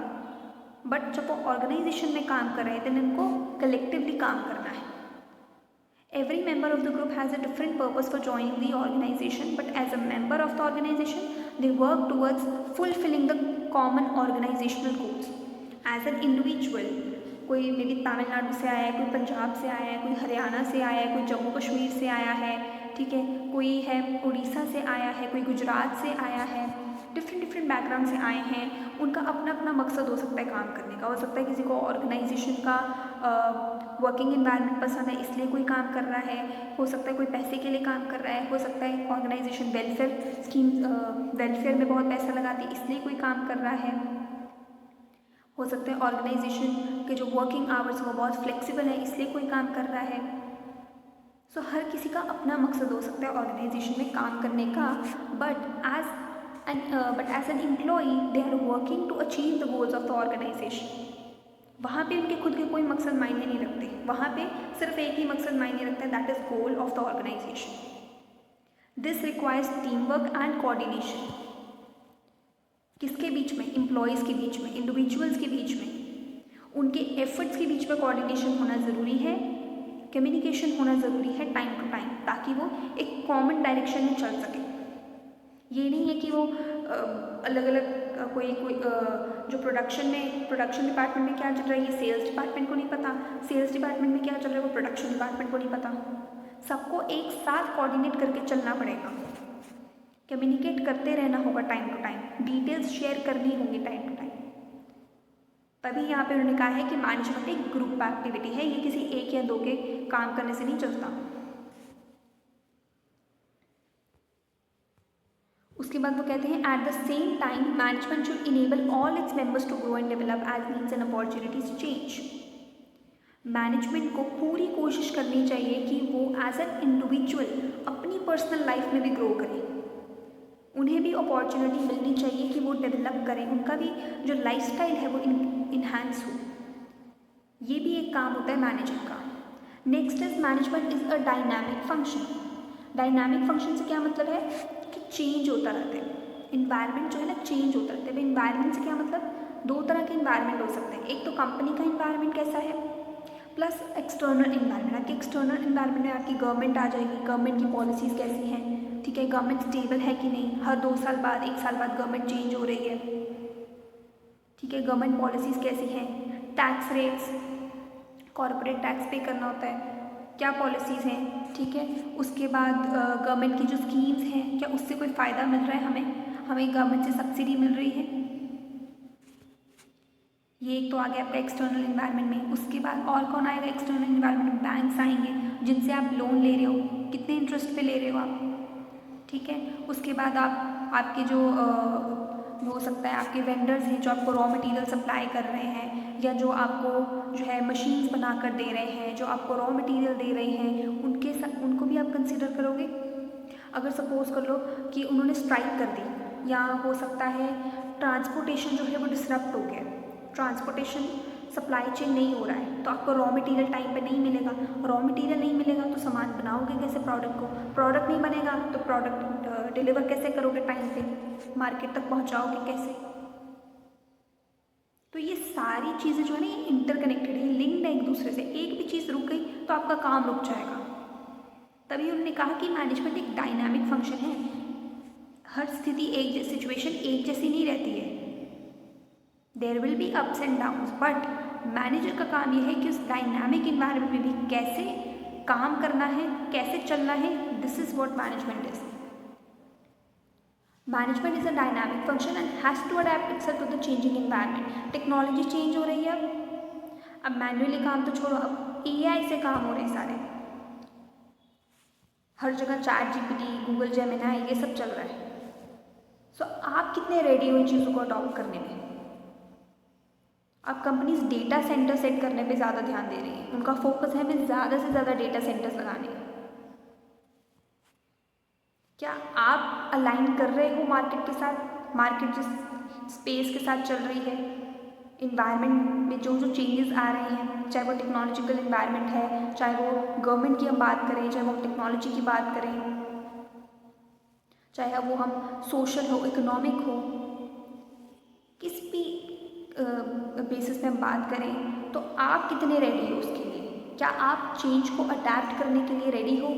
बट जब वो ऑर्गेनाइजेशन में काम कर रहे हैं तो उनको कलेक्टिवली काम करना है। Every member of the group has a different purpose for joining the organization, but as a member of the organization, they work towards fulfilling the common organizational goals. As an individual, कोई may be Tamil Nadu से आया है, कोई पंजाब से आया है, कोई हरियाणा से आया है, कोई जम्मू कश्मीर से आया है, ठीक है, कोई है उड़ीसा से आया है, कोई गुजरात से आया है, डिफरेंट बैकग्राउंड से आए हैं। उनका अपना अपना मकसद हो सकता है काम करने का। हो सकता है किसी को ऑर्गेनाइजेशन का वर्किंग एनवायरनमेंट पसंद है इसलिए कोई काम कर रहा है, हो सकता है कोई पैसे के लिए काम कर रहा है, हो सकता है ऑर्गेनाइजेशन वेलफेयर स्कीम, वेलफेयर में बहुत पैसा लगाती है इसलिए कोई काम कर रहा है, हो सकता है ऑर्गेनाइजेशन के जो वर्किंग आवर्स वो बहुत फ्लेक्सिबल है इसलिए कोई काम कर रहा है। सो हर किसी का अपना मकसद हो सकता है ऑर्गेनाइजेशन में काम करने का। But as an employee they are working to achieve the goals of the organisation. वहाँ पे उनके खुद के कोई मकसद मायने नहीं रखते, वहाँ पे सिर्फ एक ही मकसद मायने रखता है, that is goal of the organisation. This requires team work and coordination. किसके बीच में? एम्प्लॉयज़ के बीच में, इंडिविजुअल्स के बीच में, उनके एफर्ट्स के बीच में कोऑर्डिनेशन होना ज़रूरी है, कम्युनिकेशन होना ज़रूरी है टाइम टू टाइम, ताकि वो एक कॉमन डायरेक्शन में चल सके। ये नहीं है कि वो अलग अलग कोई जो प्रोडक्शन डिपार्टमेंट में क्या चल रहा है ये सेल्स डिपार्टमेंट को नहीं पता, सेल्स डिपार्टमेंट में क्या चल रहा है वो प्रोडक्शन डिपार्टमेंट को नहीं पता। सबको एक साथ कोऑर्डिनेट करके चलना पड़ेगा, कम्युनिकेट करते रहना होगा time to time, details share करनी होंगी टाइम टू टाइम। तभी यहाँ पे उन्होंने कहा है कि मैनेजमेंट एक ग्रुप एक्टिविटी है, ये किसी एक या दो के काम करने से नहीं चलता। उसके बाद वो कहते हैं at the same time management should enable all its members to grow and develop as needs and opportunities change. Management को पूरी कोशिश करनी चाहिए कि वो एज एन इंडिविजुअल अपनी पर्सनल लाइफ में भी ग्रो करें, उन्हें भी अपॉर्चुनिटी मिलनी चाहिए कि वो डेवलप करें, उनका भी जो लाइफस्टाइल है वो इन्हांस हो। ये भी एक काम होता है मैनेजर का। Next is management is a dynamic function. Dynamic function से क्या मतलब है कि चेंज होता रहता है, इन्वायरमेंट जो है ना चेंज होता रहता है। इन्वायरमेंट से क्या मतलब, दो तरह के इन्वायरमेंट हो सकते हैं, एक तो कंपनी का इन्वायरमेंट कैसा है प्लस एक्सटर्नल इन्वायरमेंट। आपकी एक्सटर्नल इन्वायरमेंट में आपकी गवर्नमेंट आ जाएगी, गवर्नमेंट की पॉलिसीज़ कैसी हैं, ठीक है, गवर्नमेंट स्टेबल है कि नहीं, हर 2 साल बाद 1 साल बाद गवर्नमेंट चेंज हो रही है, ठीक है, गवर्नमेंट पॉलिसीज़ कैसी हैं, टैक्स रेट्स, कॉर्पोरेट टैक्स पे करना होता है, क्या पॉलिसीज़ हैं, ठीक है, उसके बाद गवर्नमेंट की जो स्कीम्स हैं क्या उससे कोई फ़ायदा मिल रहा है, हमें गवर्नमेंट से सब्सिडी मिल रही है। ये एक तो आ गया आपका एक्सटर्नल इन्वायरमेंट में। उसके बाद और कौन आएगा एक्सटर्नल इन्वायरमेंट में? बैंक्स आएंगे जिनसे आप लोन ले रहे हो, कितने इंटरेस्ट पे ले रहे हो आप, ठीक है। उसके बाद आपके जो हो सकता है आपके वेंडर्स हैं जो आपको रॉ मटेरियल सप्लाई कर रहे हैं, या जो आपको जो है मशीन्स बना कर दे रहे हैं, जो आपको रॉ मटेरियल दे रहे हैं, उनको भी आप कंसिडर करोगे। अगर सपोज कर लो कि उन्होंने स्ट्राइक कर दी, या हो सकता है ट्रांसपोर्टेशन जो है वो डिसरप्ट हो गया, ट्रांसपोर्टेशन सप्लाई चेन नहीं हो रहा है, तो आपको रॉ मटेरियल टाइम पे नहीं मिलेगा, रॉ मटेरियल नहीं मिलेगा तो सामान बनाओगे कैसे प्रोडक्ट को, प्रोडक्ट नहीं बनेगा तो प्रोडक्ट डिलीवर कैसे करोगे टाइम पे, मार्केट तक पहुंचाओगे कैसे। तो ये सारी चीज़ें जो है ना ये इंटरकनेक्टेड है, लिंक्ड है एक दूसरे से। एक भी चीज़ रुक गई तो आपका काम रुक जाएगा। तभी उन्होंने कहा कि मैनेजमेंट एक डायनामिक फंक्शन है, हर स्थिति सिचुएशन एक जैसी नहीं रहती है, there will be ups and downs, but manager का काम यह है कि उस डायनामिक इन्वायरमेंट में भी कैसे काम करना है, कैसे चलना है। This is what management is. Management is a dynamic function and has to adapt itself to the changing environment. Technology change हो रही है, अब मैन्युअली काम तो छोड़ो, अब AI से काम हो रहे हैं सारे, हर जगह चैट GPT, गूगल जेमिनी ये सब चल रहा है। सो आप कितने रेडी हो इन चीज़ों को अडॉप्ट करने में? अब कंपनीज डेटा सेंटर सेट करने पे ज़्यादा ध्यान दे रही है, उनका फोकस है हमें ज़्यादा से ज़्यादा डेटा सेंटर्स लगाने। क्या आप अलाइन कर रहे हो मार्केट के साथ, मार्केट जिस स्पेस के साथ चल रही है? इन्वायरमेंट में जो जो चेंजेस आ रहे हैं, चाहे वो टेक्नोलॉजिकल इन्वायरमेंट है, चाहे वो गवर्नमेंट की हम बात करें, चाहे वो टेक्नोलॉजी की बात करें, चाहे वो हम सोशल हो, इकोनॉमिक हो, किस भी बेसिस पे हम बात करें, तो आप कितने रेडी हो उसके लिए? क्या आप चेंज को अडेप्ट करने के लिए रेडी हो?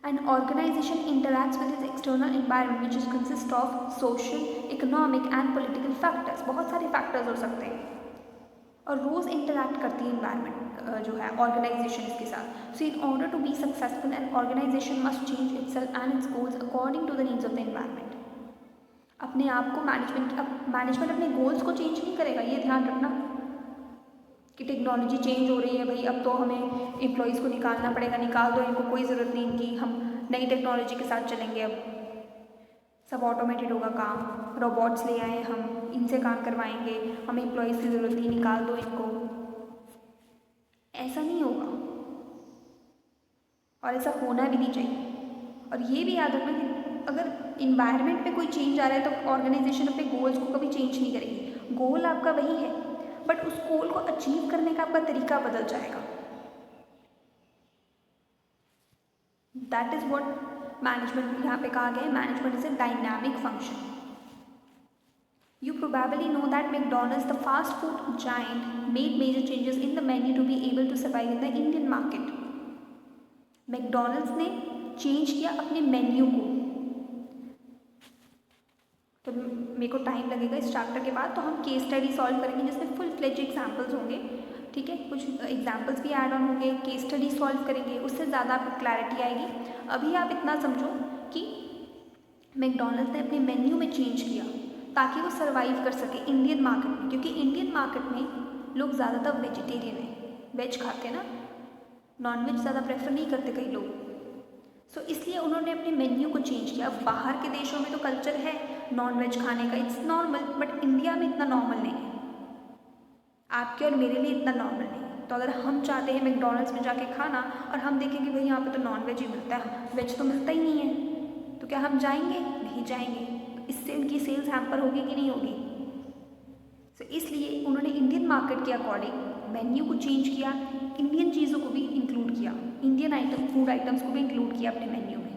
An organization interacts with its external environment which is consist of social, economic and political factors. बहुत सारे फैक्टर्स हो सकते हैं और रोज़ इंटरैक्ट करती है इन्वायरमेंट जो है ऑर्गेनाइजेशन इसके साथ. So in order to be successful an organisation must change itself and its goals according to the needs of the environment. अपने आप को मैनेजमेंट अपने गोल्स को चेंज नहीं करेगा, ये ध्यान रखना कि टेक्नोलॉजी चेंज हो रही है भाई, अब तो हमें एम्प्लॉयज़ को निकालना पड़ेगा, निकाल दो इनको, कोई ज़रूरत नहीं इनकी, हम नई टेक्नोलॉजी के साथ चलेंगे, अब सब ऑटोमेटेड होगा काम, रोबोट्स ले आए हम, इनसे काम करवाएंगे, हमें एम्प्लॉयज़ की ज़रूरत नहीं, निकाल दो इनको. ऐसा नहीं होगा और ऐसा होना भी नहीं चाहिए. और ये भी याद रखना कि अगर इन्वायरमेंट पे कोई चेंज आ रहा है तो ऑर्गेनाइजेशन अपने गोल्स को कभी चेंज नहीं करेगी. गोल आपका वही है, बट उस गोल को अचीव करने का आपका तरीका बदल जाएगा. दैट इज व्हाट मैनेजमेंट यहाँ पे कहा गया है. Management is a dynamic function. You probably know that McDonald's, the fast food giant, made major changes in the menu to be able to survive in the Indian market. McDonald's ने change किया अपने menu को. तो मेरे को time लगेगा इस chapter के बाद, तो हम केस स्टडी सॉल्व करेंगे जिसमें फुल फ्लेज एग्जाम्पल्स होंगे. ठीक है, कुछ एग्जाम्पल्स भी ऐड ऑन होंगे, केस स्टडी सॉल्व करेंगे, उससे ज़्यादा आपको क्लैरिटी आएगी. अभी आप इतना समझो कि मैकडॉनल्ड्स ने अपने मेन्यू में चेंज किया ताकि वो सर्वाइव कर सके इंडियन मार्केट में, क्योंकि इंडियन मार्केट में लोग ज़्यादातर वेजिटेरियन हैं, वेज खाते हैं ना, नॉन वेज ज़्यादा प्रेफर नहीं करते कई लोग. सो इसलिए उन्होंने अपने मेन्यू को चेंज किया. अब बाहर के देशों में तो कल्चर है नॉन वेज खाने का, इट्स नॉर्मल, बट इंडिया में इतना नॉर्मल नहीं है, आपके और मेरे लिए इतना नॉर्मल नहीं है. तो अगर हम चाहते हैं मैकडॉनल्ड्स में जाके खाना और हम देखें कि भाई यहाँ पे तो नॉन वेज ही मिलता है, वेज तो मिलता ही नहीं है, तो क्या हम जाएंगे? नहीं जाएंगे. इससे उनकी सेल्स हैम्पर होगी कि नहीं होगी? सो इसलिए उन्होंने इंडियन मार्केट के अकॉर्डिंग मेन्यू को चेंज किया, इंडियन चीज़ों को भी इंक्लूड किया, इंडियन आइटम फूड आइटम्स को भी इंक्लूड किया अपने मेन्यू में.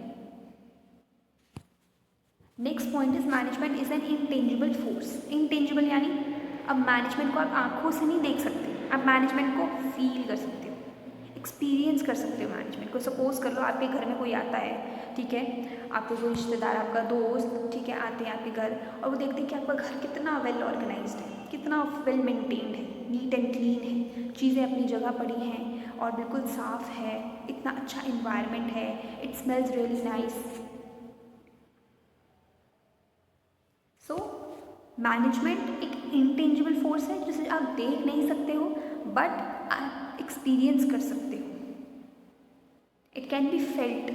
Next point is management is an intangible force. Intangible यानी अब मैनेजमेंट को आप आंखों से नहीं देख सकते, आप मैनेजमेंट को फील कर सकते हो, एक्सपीरियंस कर सकते हो मैनेजमेंट को. सपोज कर लो आपके घर में कोई आता है, ठीक है, आपको कोई रिश्तेदार, आपका दोस्त, ठीक है, आते हैं आपके घर और वो देखते हैं कि आपका घर कितना वेल ऑर्गेनाइज्ड है, कितना वेल मेंटेन्ड है, नीट एंड क्लीन है, चीज़ें अपनी जगह पड़ी हैं और बिल्कुल साफ़ है, इतना अच्छा इन्वायरमेंट है, it smells really nice. So management एक इंटेंजिबल फोर्स है जिसे आप देख नहीं सकते हो बट आप एक्सपीरियंस कर सकते हो. It can be felt,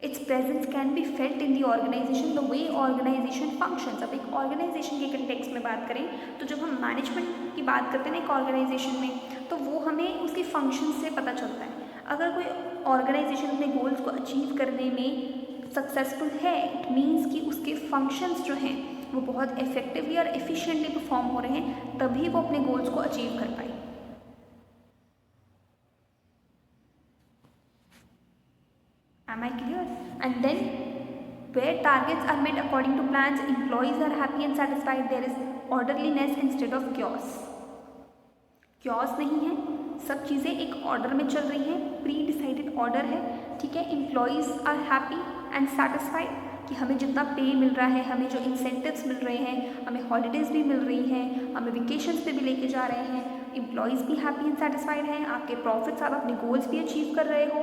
its presence can be felt in the organisation, the way organisation functions. अब एक ऑर्गेनाइजेशन के कंटेक्स्ट में बात करें तो जब हम मैनेजमेंट की बात करते हैं ना एक ऑर्गेनाइजेशन में, तो वो हमें उसके फंक्शन से पता चलता है. अगर कोई ऑर्गेनाइजेशन अपने गोल्स को अचीव करने में सक्सेसफुल है, इट मीन्स कि उसके फंक्शंस जो हैं वो बहुत इफेक्टिवली और एफिशिएंटली परफॉर्म हो रहे हैं, तभी वो अपने गोल्स को अचीव कर पाए. Am I clear? And then where targets are met according to plans, employees are happy and satisfied, there is orderliness instead of chaos. chaos नहीं है, सब चीज़ें एक ऑर्डर में चल रही हैं, प्री डिसाइडेड ऑर्डर है. ठीक है, employees are happy and satisfied कि हमें जितना पे मिल रहा है, हमें जो इंसेंटिव्स मिल रहे हैं, हमें हॉलीडेज़ भी मिल रही हैं, हमें वेकेशंस पे भी लेके जा रहे हैं, एम्प्लॉयज़ भी हैप्पी एंड सेटिस्फाइड हैं, आपके प्रॉफिट्स, आप अपने गोल्स भी अचीव कर रहे हो,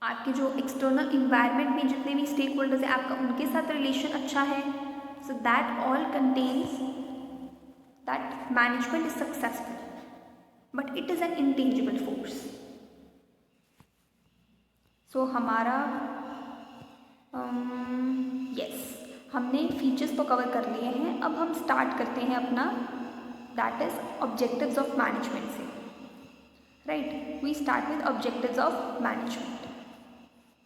आपके जो एक्सटर्नल इन्वायरमेंट में जितने भी स्टेक होल्डर्स हैं आपका उनके साथ रिलेशन अच्छा है. So that all contends that management is successful but it is an intangible force. So हमारा हमने फीचर्स तो कवर कर लिए हैं. अब हम स्टार्ट करते हैं अपना that is objectives of management से. Right, we start with objectives of management.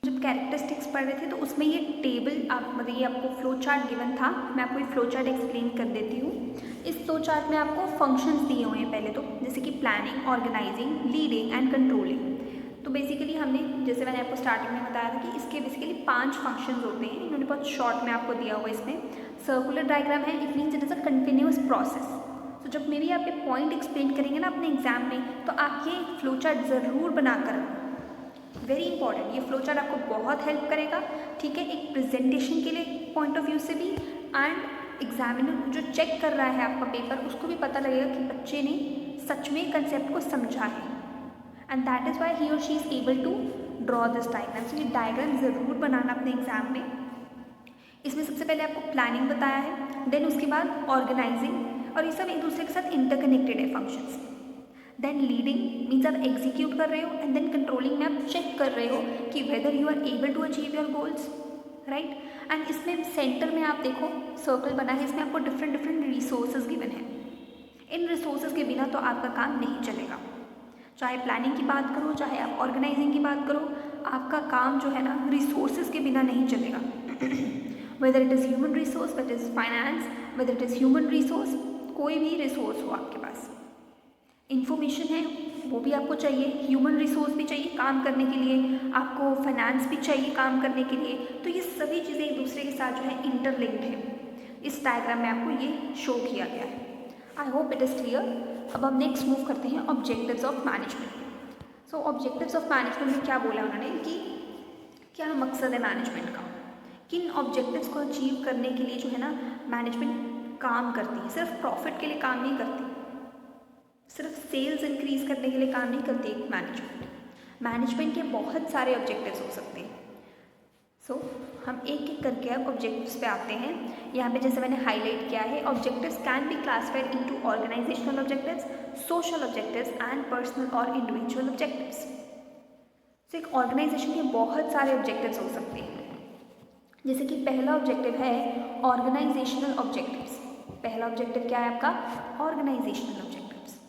जब कैरेक्टरिस्टिक्स पढ़ रहे थे तो उसमें ये टेबल आप मतलब ये आपको फ्लो चार्ट गिवन था। मैं आपको ये फ्लो चार्ट एक्सप्लेन कर देती हूँ। इस फ्लो चार्ट में आपको फंक्शंस दिए हुए हैं पहले तो, जैसे कि planning, organising, leading and controlling. तो बेसिकली हमने, जैसे मैंने आपको स्टार्टिंग में बताया था कि इसके बेसिकली 5 फंक्शंस होते हैं। इन्होंने बहुत शॉर्ट में आपको दिया हुआ इसमें। सर्कुलर डायग्राम है, it means it is a continuous process. तो जब मे भी आप ये पॉइंट एक्सप्लेन करेंगे ना अपने एग्जाम में, तो आप ये फ्लो चार्ट ज़रूर बनाकर, वेरी इंपॉर्टेंट, ये फ्लो चार्ट आपको बहुत हेल्प करेगा, ठीक है, एक प्रेजेंटेशन के लिए पॉइंट ऑफ व्यू से भी, एंड एग्जामिनर जो चेक कर रहा है आपका पेपर, उसको भी पता लगेगा कि बच्चे ने सच में कंसेप्ट को समझा है, and that is why he or she is able to draw this diagram. सो ये डायग्राम ज़रूर बनाना अपने एग्जाम में। इसमें सबसे पहले आपको प्लानिंग बताया है, देन उसके बाद ऑर्गेनाइजिंग, और ये सब एक दूसरे के साथ इंटरकनेक्टेड है फंक्शंस। देन लीडिंग मीन्स आप एग्जीक्यूट कर रहे हो, एंड देन कंट्रोलिंग में आप चेक कर रहे हो कि whether you are able to achieve your goals, right. And इसमें सेंटर में आप देखो सर्कल बना है, इसमें आपको डिफरेंट डिफरेंट रिसोर्सेज गिवन है। इन रिसोर्सेज के बिना तो आपका काम नहीं चलेगा। चाहे प्लानिंग की बात करो, चाहे आप ऑर्गेनाइजिंग की बात करो, आपका काम जो है ना रिसोर्सेज के बिना नहीं चलेगा। Weather it is human resource, weather it is finance, weather it is human resource, कोई भी रिसोर्स हो आपके पास, इन्फॉर्मेशन है वो भी आपको चाहिए, ह्यूमन रिसोर्स भी चाहिए काम करने के लिए, आपको फाइनेंस भी चाहिए काम करने के लिए। तो ये सभी चीज़ें एक दूसरे के साथ जो है इंटरलिंक्ड है। इस डायग्राम में आपको ये शो किया गया है। I hope it is clear. अब हम नेक्स्ट मूव करते हैं objectives of management. So objectives of management में क्या बोला उन्होंने कि क्या मकसद है मैनेजमेंट का, किन ऑब्जेक्टिव्स को अचीव करने के लिए जो है ना मैनेजमेंट काम करती है। सिर्फ प्रॉफिट के लिए काम नहीं करती, सिर्फ सेल्स इंक्रीज करने के लिए काम नहीं करती एक मैनेजमेंट के बहुत सारे ऑब्जेक्टिव्स हो सकते हैं। सो हम एक एक करके अब ऑब्जेक्टिव्स पे आते हैं। यहाँ पे जैसे मैंने हाईलाइट किया है, objectives can be classified into organisational objectives, social objectives and personal और इंडिविजुअल ऑब्जेक्टिव्स। तो एक ऑर्गेनाइजेशन के बहुत सारे ऑब्जेक्टिव्स हो सकते हैं। जैसे कि पहला ऑब्जेक्टिव है ऑर्गेनाइजेशनल ऑब्जेक्टिव्स। पहला ऑब्जेक्टिव क्या है आपका, ऑर्गेनाइजेशनल ऑब्जेक्टिव्स।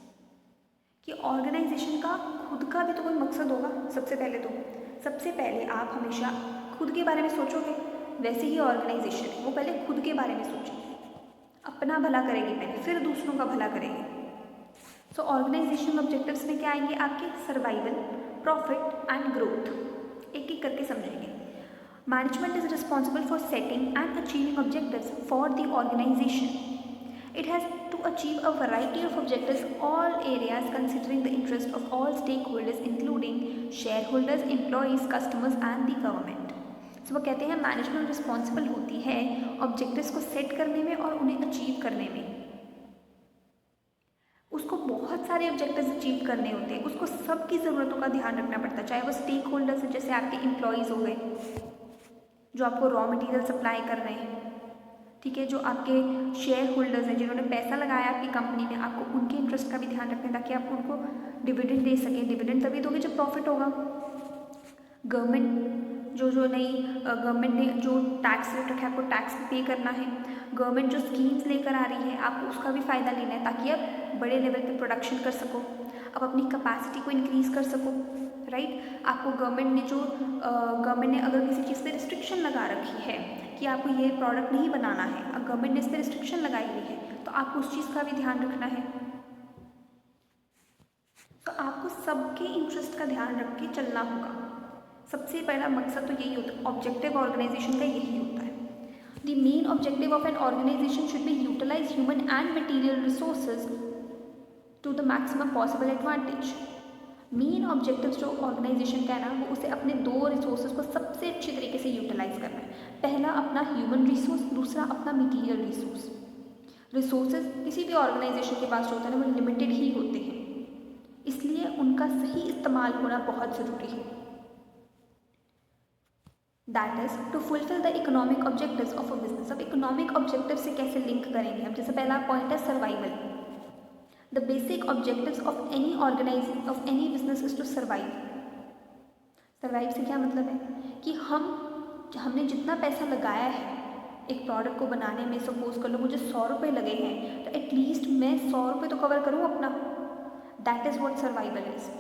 कि ऑर्गेनाइजेशन का खुद का भी तो कोई मकसद होगा। सबसे पहले आप हमेशा खुद के बारे में सोचोगे, वैसे ही ऑर्गेनाइजेशन है वो पहले खुद के बारे में सोचेगी, अपना भला करेगी पहले, फिर दूसरों का भला करेगी। सो ऑर्गेनाइजेशन ऑब्जेक्टिव्स में क्या आएंगे आपके, सर्वाइवल, प्रॉफिट एंड ग्रोथ। एक एक करके समझेंगे। Management is responsible for setting and achieving objectives for the organisation. It has to achieve a variety of objectives, all areas considering the interest of all stakeholders including shareholders, employees, customers and the government. So वो कहते हैं management responsible होती है objectives को set करने में और उन्हें अचीव करने में। उसको बहुत सारे ऑब्जेक्टिव्स अचीव करने होते हैं, उसको सबकी ज़रूरतों का ध्यान रखना पड़ता है, चाहे वो स्टेक होल्डर्स हैं, जैसे आपके एम्प्लॉयज़ हो गए जो आपको रॉ मटेरियल सप्लाई कर रहे हैं, ठीक है, जो आपके शेयर होल्डर्स हैं जिन्होंने पैसा लगाया आपकी कंपनी में, आपको उनके इंटरेस्ट का भी ध्यान रखना है ताकि आप उनको डिविडेंड दे सकें। डिविडेंड तभी दोगे जब प्रॉफिट होगा। गवर्नमेंट जो नई गवर्नमेंट ने जो टैक्स रेट रखा है, आपको टैक्स पे करना है। गवर्नमेंट जो स्कीम्स लेकर आ रही है आपको उसका भी फ़ायदा लेना है ताकि आप बड़े लेवल पे प्रोडक्शन कर सको, आप अपनी कैपेसिटी को इंक्रीज़ कर सको, राइट। आपको गवर्नमेंट ने अगर किसी चीज़ पे रिस्ट्रिक्शन लगा रखी है कि आपको ये प्रोडक्ट नहीं बनाना है, अब गवर्नमेंट ने इस पर रिस्ट्रिक्शन लगाई हुई है तो आपको उस चीज़ का भी ध्यान रखना है। तो आपको सबके इंटरेस्ट का ध्यान रख के चलना होगा। सबसे पहला मकसद तो यही होता है, ऑब्जेक्टिव ऑर्गेनाइजेशन का यही होता है। The main objective of an organisation should be utilise human and material resources to the maximum possible advantage. Main objective जो ऑर्गेनाइजेशन का है ना, वो उसे अपने 2 रिसोर्सेज को सबसे अच्छे तरीके से यूटिलाइज करना है। पहला अपना ह्यूमन रिसोर्स, दूसरा अपना मटीरियल रिसोर्स। रिसोर्सेज किसी भी ऑर्गेनाइजेशन के पास जो होता है ना वो लिमिटेड ही होते हैं, इसलिए उनका सही इस्तेमाल होना बहुत ज़रूरी है। That is to fulfil the economic objectives of a business. अब इकोनॉमिक ऑब्जेक्टिव से कैसे लिंक करेंगे हम, जैसे पहला पॉइंट है survival. The basic objectives of any business is to survive. Survive से क्या मतलब है कि हमने जितना पैसा लगाया है एक प्रोडक्ट को बनाने में, सपोज कर लो मुझे 100 रुपये लगे हैं तो एटलीस्ट मैं 100 रुपये तो कवर करूँ अपना। That is what survival is.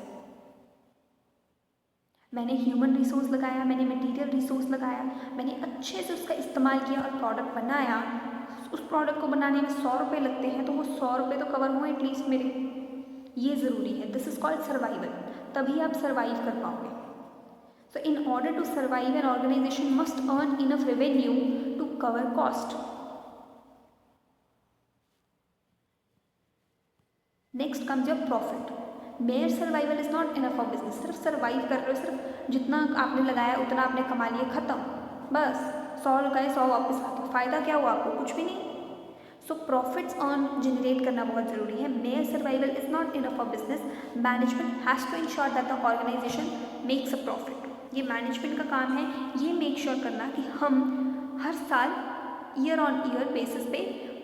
मैंने ह्यूमन रिसोर्स लगाया, मैंने मटेरियल रिसोर्स लगाया, मैंने अच्छे से उसका इस्तेमाल किया और प्रोडक्ट बनाया। उस प्रोडक्ट को बनाने में 100 रुपये लगते हैं, तो वो 100 रुपये तो कवर हुए एटलीस्ट मेरे। ये ज़रूरी है। This is called survival. तभी आप सर्वाइव कर पाओगे। So in order to survive an organisation must earn enough revenue to cover cost. Next comes your profit. Mere survival is not enough for business. सिर्फ survive कर रहे हो, सिर्फ जितना आपने लगाया उतना आपने कमा लिया, खत्म, बस 100 लगाए 100 वापस आ गए, फ़ायदा क्या हुआ आपको? कुछ भी नहीं। सो प्रॉफिट्स अर्न जनरेट करना बहुत ज़रूरी है। Mere survival is not enough for business. Management has to ensure that the organisation makes a profit. ये मैनेजमेंट का काम है, ये मेक श्योर करना कि हम हर साल ईयर ऑन ईयर बेसिस पे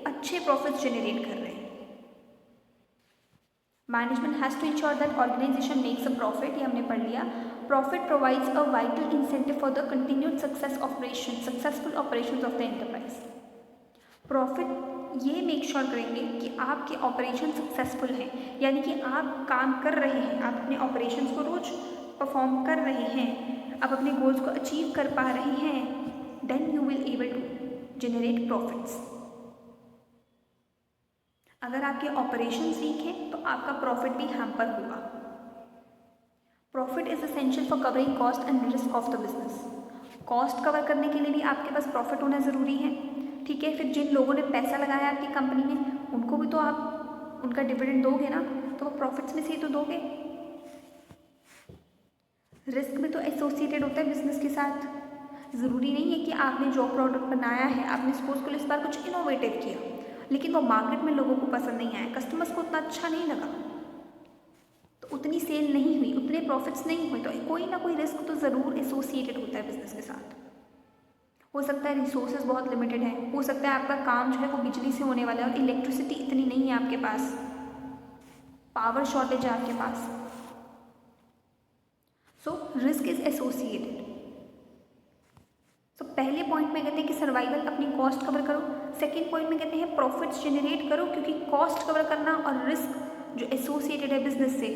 अच्छे प्रॉफिट्स जनरेट कर रहे हैं। Management has to ensure that organisation makes a profit, ये हमने पढ़ लिया। Profit provides a vital incentive for the continued successful operations of the enterprise. Profit ये मेक श्योर करेंगे कि आपके ऑपरेशन सक्सेसफुल हैं, यानी कि आप काम कर रहे हैं, आप अपने ऑपरेशंस को रोज परफॉर्म कर रहे हैं, आप अपने गोल्स को अचीव कर पा रहे हैं, then you will able to generate profits. अगर आपके ऑपरेशंस वीक हैं तो आपका प्रॉफिट भी हैम्पर होगा। Profit is essential for covering cost and risk of the business. Cost cover करने के लिए भी आपके पास प्रॉफिट होना ज़रूरी है, ठीक है। फिर जिन लोगों ने पैसा लगाया आपकी कंपनी में, उनको भी तो आप उनका डिविडेंड दोगे ना, तो वो प्रॉफिट्स में से ही तो दोगे। रिस्क भी तो एसोसिएटेड होता है बिजनेस के साथ। ज़रूरी नहीं है कि आपने जो प्रोडक्ट बनाया है, आपने सपोज को इस बार कुछ इनोवेटिव किया, लेकिन वो मार्केट में लोगों को पसंद नहीं आया, कस्टमर्स को उतना अच्छा नहीं लगा, तो उतनी सेल नहीं हुई, उतने प्रॉफिट्स नहीं हुए, तो कोई ना कोई रिस्क तो ज़रूर एसोसिएटेड होता है बिजनेस के साथ। हो सकता है रिसोर्सेज बहुत लिमिटेड है, हो सकता है आपका काम जो है वो बिजली से होने वाला है और इलेक्ट्रिसिटी इतनी नहीं है आपके पास, पावर शॉर्टेज है आपके पास। So risk is associated. तो पहले पॉइंट में कहते हैं कि सर्वाइवल, अपनी कॉस्ट कवर करो। सेकेंड पॉइंट में कहते हैं प्रॉफिट्स जनरेट करो, क्योंकि कॉस्ट कवर करना और रिस्क जो एसोसिएटेड है बिजनेस से,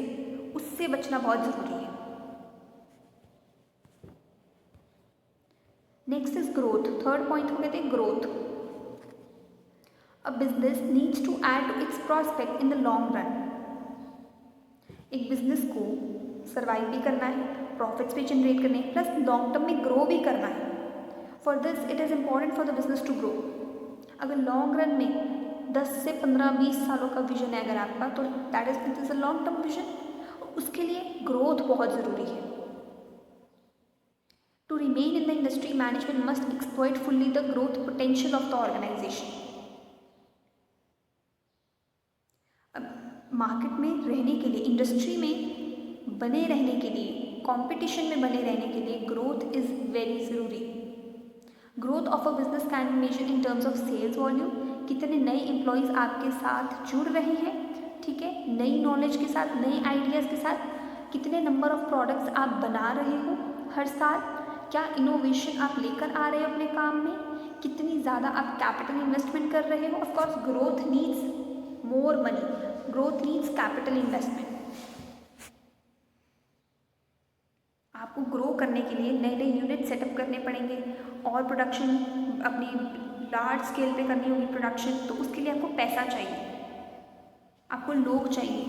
उससे बचना बहुत ज़रूरी है। Next is growth. Third point को कहते हैं growth. A business needs to add to its prospect in the long run. एक बिजनेस को सर्वाइव भी करना है, प्रॉफिट्स भी जनरेट करने हैं, प्लस लॉन्ग टर्म में ग्रो भी करना है। For this it is important for the business to grow. अगर लॉन्ग रन में 10 से 15-20 सालों का विजन है अगर आपका, तो that is a long term vision. उसके लिए ग्रोथ बहुत ज़रूरी है। To remain in the industry, management must exploit fully the growth potential of the organisation. अब मार्केट में रहने के लिए, इंडस्ट्री में बने रहने के लिए, कंपटीशन में बने रहने के लिए ग्रोथ इज़ वेरी ज़रूरी। Growth of a business can be measured in terms of sales volume. कितने नए एम्प्लॉयज़ आपके साथ जुड़ रहे हैं, ठीक है, नई नॉलेज के साथ, नए आइडियाज़ के साथ, कितने नंबर ऑफ प्रोडक्ट्स आप बना रहे हो हर साल, क्या इनोवेशन आप लेकर आ रहे हो अपने काम में, कितनी ज़्यादा आप कैपिटल इन्वेस्टमेंट कर रहे हो। Of course growth needs more money, growth needs capital investment. आपको ग्रो करने के लिए नए नए यूनिट सेटअप करने पड़ेंगे और प्रोडक्शन अपनी लार्ज स्केल पे करनी होगी प्रोडक्शन, तो उसके लिए आपको पैसा चाहिए, आपको लोग चाहिए।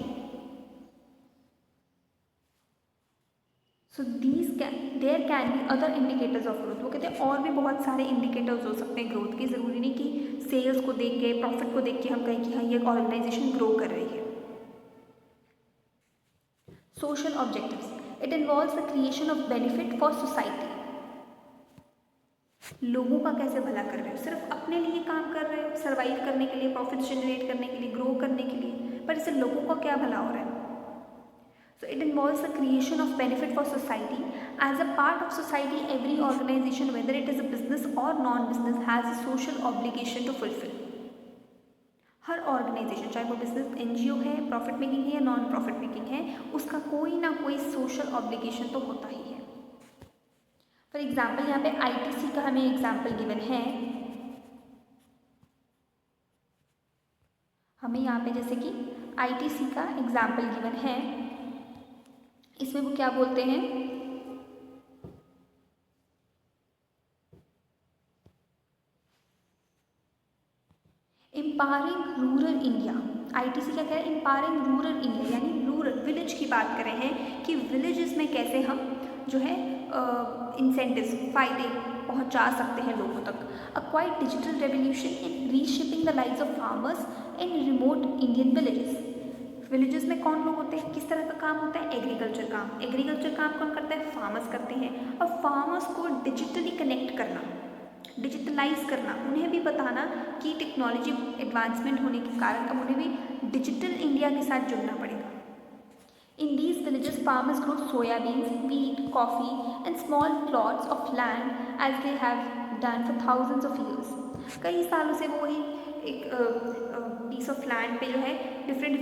So there can be other indicators of growth. वो कहते हैं और भी बहुत सारे इंडिकेटर्स हो सकते हैं ग्रोथ के। ज़रूरी नहीं कि सेल्स को देख के, प्रॉफिट को देख के हम कहें कि हाँ ये ऑर्गेनाइजेशन ग्रो कर रही है। Social objectives, it involves the creation of benefit for society. लोगों का कैसे भला कर रहे हो, सिर्फ अपने लिए काम कर रहे हो सर्वाइव करने के लिए, प्रॉफिट जनरेट करने के लिए, ग्रो करने के लिए, पर इससे लोगों का क्या भला हो रहा है। So it involves the creation of benefit for society. As a part of society, every organisation whether it is a business or non business has a social obligation to fulfil. हर ऑर्गेनाइजेशन, चाहे वो business NGO है, profit making है या non profit making है, उसका कोई ना कोई सोशल ऑब्लिगेशन तो होता ही है। फॉर एग्जाम्पल यहाँ पे आईटीसी का हमें एग्जाम्पल गिवन है। हमें यहाँ पे जैसे कि आईटीसी का एग्जाम्पल गिवन है, इसमें वो क्या बोलते हैं एम्पावरिंग रूरल इंडिया। आईटीसी क्या कह रहा है? एम्पावरिंग रूरल इंडिया, यानी रूरल विलेज की बात कर रहे हैं कि विलेजेस में कैसे हम जो है इंसेंटिव्स, फायदे पहुंचा सकते हैं लोगों तक। A quiet digital revolution in reshaping the lives of farmers in remote Indian villages. Villages में कौन लोग होते हैं, किस तरह का काम होता है? एग्रीकल्चर काम। एग्रीकल्चर काम कौन करता है? फार्मर्स करते हैं। और फार्मर्स को डिजिटली कनेक्ट करना, डिजिटलाइज करना, उन्हें भी बताना कि टेक्नोलॉजी एडवांसमेंट होने के कारण अब उन्हें भी डिजिटल इंडिया के साथ जुड़ना पड़ेगा। In these villages, farmers grow soybeans, wheat, coffee, and small plots of land as they have done for thousands of years. कई सालों से वो ही एक piece of land पे जो है different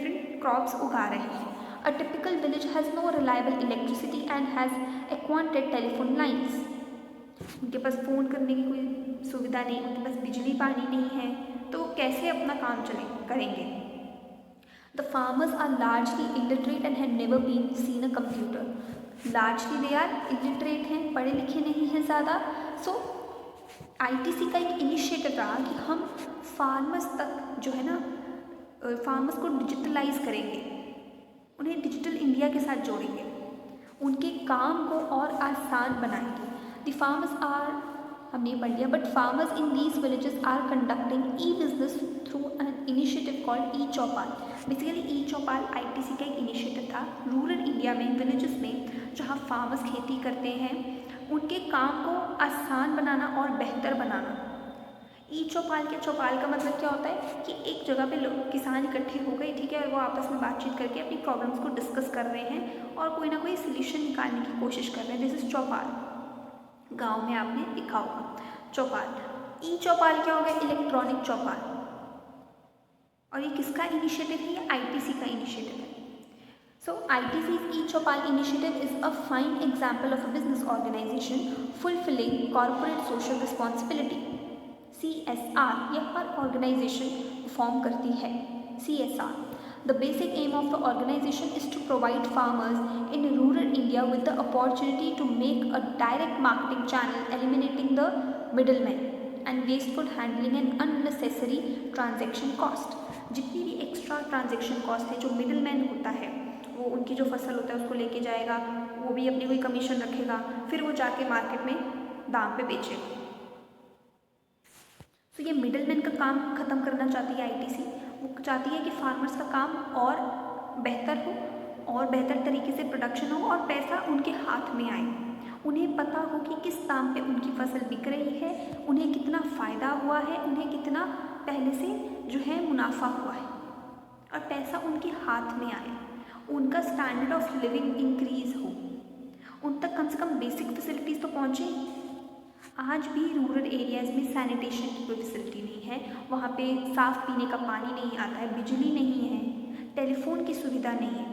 crops उगा रहे हैं. A typical village has no reliable electricity and has antiquated telephone lines. उनके पास फ़ोन करने की कोई सुविधा नहीं, उनके पास बिजली पानी नहीं है, तो कैसे अपना काम करेंगे? The farmers are largely illiterate and have never been seen a computer. Largely they are illiterate हैं, पढ़े लिखे नहीं हैं ज़्यादा. So ITC का एक इनिशिएटिव रहा कि हम फार्मर्स तक जो है ना, फार्मर्स को डिजिटलाइज करेंगे, उन्हें डिजिटल इंडिया के साथ जोड़ेंगे, उनके काम को और आसान बनाएंगे. The farmers are, हमने पढ़ लिया, but farmers in these villages are conducting e business through an initiative called e Choupal. Basically e Choupal ITC का एक इनिशिएटिव था रूरल इंडिया में, विलेजेस में जहाँ फार्मर्स खेती करते हैं, उनके काम को आसान बनाना और बेहतर बनाना. ई चौपाल का मतलब क्या होता है कि एक जगह पे लोग किसान इकट्ठे हो गए, ठीक है, और वो आपस में बातचीत करके अपनी प्रॉब्लम्स को डिस्कस कर रहे हैं और कोई ना कोई सोल्यूशन निकालने की कोशिश कर रहे हैं. दिस इज चौपाल. गांव में आपने लिखा होगा चौपाल. ई चौपाल क्या होगा? इलेक्ट्रॉनिक चौपाल. और ये किसका इनिशिएटिव है? ये आईटीसी का इनिशिएटिव है. So ITC's e Choupal initiative is a fine example of a business organisation fulfilling corporate social responsibility. CSR यह हर ऑर्गेनाइजेशन परफॉर्म करती है. CSR. The basic aim of the organization is to provide farmers in rural India with the opportunity to make a direct marketing channel, eliminating the middlemen and wasteful handling and unnecessary transaction cost. जितनी भी extra transaction cost है, जो middle man होता है, वो उनकी जो फसल होता है उसको लेके जाएगा, वो भी अपनी कोई कमीशन रखेगा, फिर वो जाके मार्केट में दाम पे बेचेगा. तो ये मिडिल मैन का काम ख़त्म करना चाहती है आईटीसी. वो चाहती है कि फार्मर्स का काम और बेहतर हो और बेहतर तरीके से प्रोडक्शन हो और पैसा उनके हाथ में आए. उन्हें पता हो कि किस दाम पे उनकी फसल बिक रही है, उन्हें कितना फ़ायदा हुआ है, उन्हें कितना पहले से जो है मुनाफा हुआ है, और पैसा उनके हाथ में आए, उनका स्टैंडर्ड ऑफ लिविंग इंक्रीज़ हो, उन तक कम से कम बेसिक फैसिलिटीज़ तो पहुँचे. आज भी रूरल एरियाज़ में सैनिटेशन की कोई फैसिलिटी नहीं है, वहाँ पे साफ़ पीने का पानी नहीं आता है, बिजली नहीं है, टेलीफोन की सुविधा नहीं है.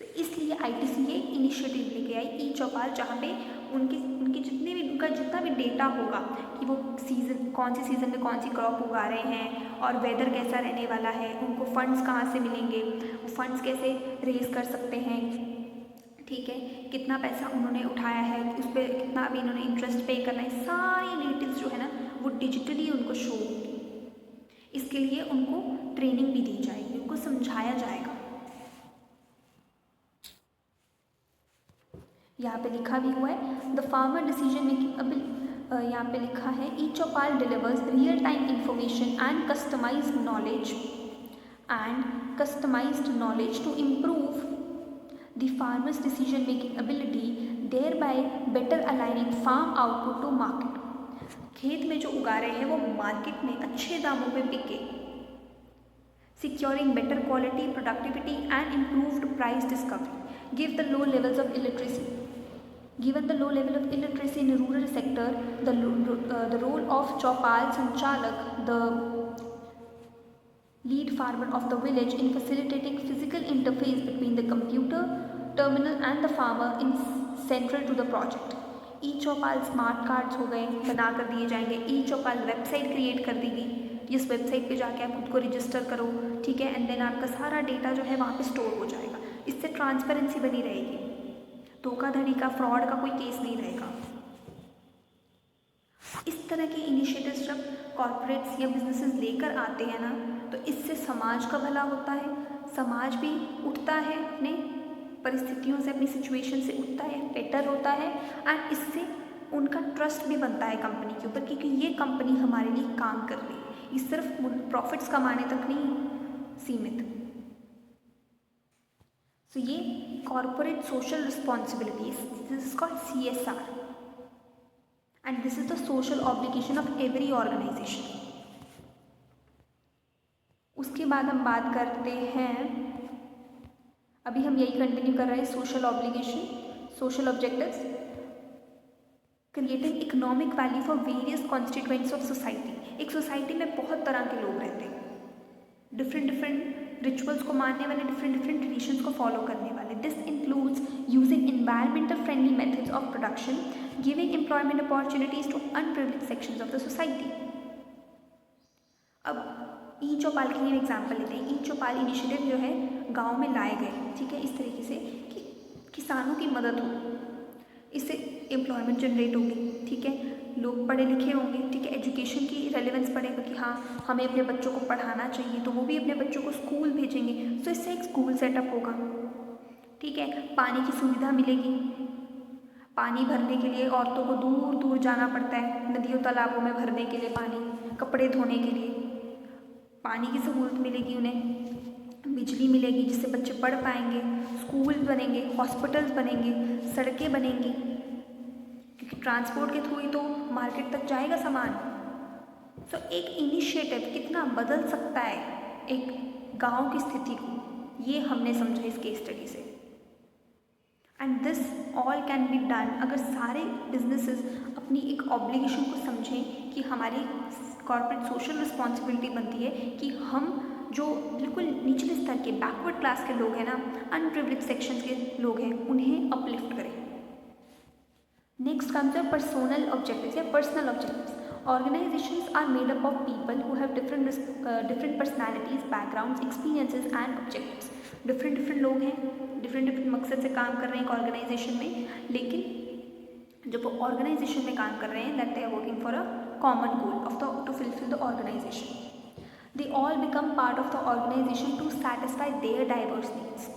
तो इसलिए आईटीसी ये इनिशिएटिव लेके आई ई चौपाल, जहाँ पे उनके जितने भी उनका जितना भी डेटा होगा कि वो सीज़न कौन से सीज़न में कौन सी क्रॉप उगा रहे हैं और वेदर कैसा रहने वाला है, उनको फंड्स कहाँ से मिलेंगे, वो फंड्स कैसे रेज कर सकते हैं, ठीक है, कितना पैसा उन्होंने उठाया है, उस पर कितना अभी इन्होंने इंटरेस्ट पे करना है, सारी डिटेल्स जो है ना वो डिजिटली उनको शो होगी. इसके लिए उनको ट्रेनिंग भी दी जाएगी, उनको समझाया जाएगा. यहाँ पे लिखा भी हुआ है the farmer decision making ability. यहाँ पे लिखा है e Choupal delivers real time information and customised knowledge to improve the farmer's decision making ability, thereby better aligning farm output to market. खेत में जो उगा रहे हैं वो मार्केट में अच्छे दामों पे बिके. Securing better quality, productivity and improved price discovery. Given the low levels of illiteracy in the rural sector, the role of Chopal Sanchalak, the lead farmer of the village, in facilitating physical interface between the computer terminal and the farmer is central to the project. E Chaupal smart cards हो गए, बना कर दिए जाएंगे. ई चौपाल website create कर देगी, जिस website पे जाके आप खुद को रजिस्टर करो, ठीक है, एंड देन आपका सारा डेटा जो है वहाँ पे स्टोर हो जाएगा. इससे ट्रांसपेरेंसी बनी रहेगी, धोखाधड़ी का, फ्रॉड का कोई केस नहीं रहेगा. इस इस तरह के इनिशिएटिव्स जब कॉर्पोरेट्स या बिजनेसेस लेकर आते हैं ना, तो इससे समाज का भला होता है, समाज भी उठता है, अपने परिस्थितियों से, अपनी सिचुएशन से उठता है, बेटर होता है, एंड इससे उनका ट्रस्ट भी बनता है कंपनी के ऊपर, क्योंकि ये कंपनी हमारे लिए काम कर रही है, ये सिर्फ प्रॉफिट्स कमाने तक नहीं सीमित। सो ये corporate social responsibilities, this is called CSR, and this is the social obligation of every organisation. उसके बाद हम बात करते हैं, अभी हम यही कंटिन्यू कर रहे हैं, social obligation, social objectives, creating economic value for various constituents of society. एक सोसाइटी में बहुत तरह के लोग रहते हैं, डिफरेंट रिचुअल्स को मानने वाले, डिफरेंट ट्रेडिशंस को फॉलो करने वाले। This includes using environmental friendly methods of production, giving employment opportunities to unprivileged sections of the society. अब ई चौपाल की हम एग्जाम्पल लेते हैं। ई चौपाल इनिशिएटिव जो है गाँव में लाए गए, ठीक है, इस तरीके से कि किसानों की मदद हो, इससे एम्प्लॉयमेंट जनरेट होगी, ठीक है, लोग पढ़े लिखे होंगे, ठीक है, एजुकेशन की रेलेवेंस बढ़ेगा कि हाँ हमें अपने बच्चों को पढ़ाना चाहिए, तो वो भी अपने बच्चों को स्कूल भेजेंगे, तो इससे एक स्कूल सेटअप होगा, ठीक है, पानी की सुविधा मिलेगी। पानी भरने के लिए औरतों को दूर दूर जाना पड़ता है, नदियों तालाबों में भरने के लिए पानी, कपड़े धोने के लिए पानी की सहूलत मिलेगी उन्हें, बिजली मिलेगी जिससे बच्चे पढ़ पाएंगे, स्कूल बनेंगे, हॉस्पिटल्स बनेंगे, सड़कें बनेंगी, क्योंकि ट्रांसपोर्ट के थ्रू ही तो मार्केट तक जाएगा सामान। सो एक इनिशिएटिव कितना बदल सकता है एक गांव की स्थिति को, ये हमने समझा इस केस स्टडी से। And this all can be done अगर सारे बिजनेसेस अपनी एक ऑब्लिगेशन को समझें कि हमारी कॉर्पोरेट सोशल रिस्पॉन्सिबिलिटी बनती है कि हम जो बिल्कुल निचले स्तर के बैकवर्ड क्लास के लोग हैं ना, अनप्रिविलेज्ड सेक्शंस के लोग हैं, उन्हें अपलिफ्ट करें। Next comes your personal objectives या personal objectives. Organizations are made up of people who have different personalities, backgrounds, experiences and objectives. different लोग हैं, different मकसद से काम कर रहे हैं एक ऑर्गेनाइजेशन में, लेकिन जब वो ऑर्गेनाइजेशन में काम कर रहे हैं, that they are working for a common goal of to fulfill the organization. They all become part of the organization to satisfy their diverse needs.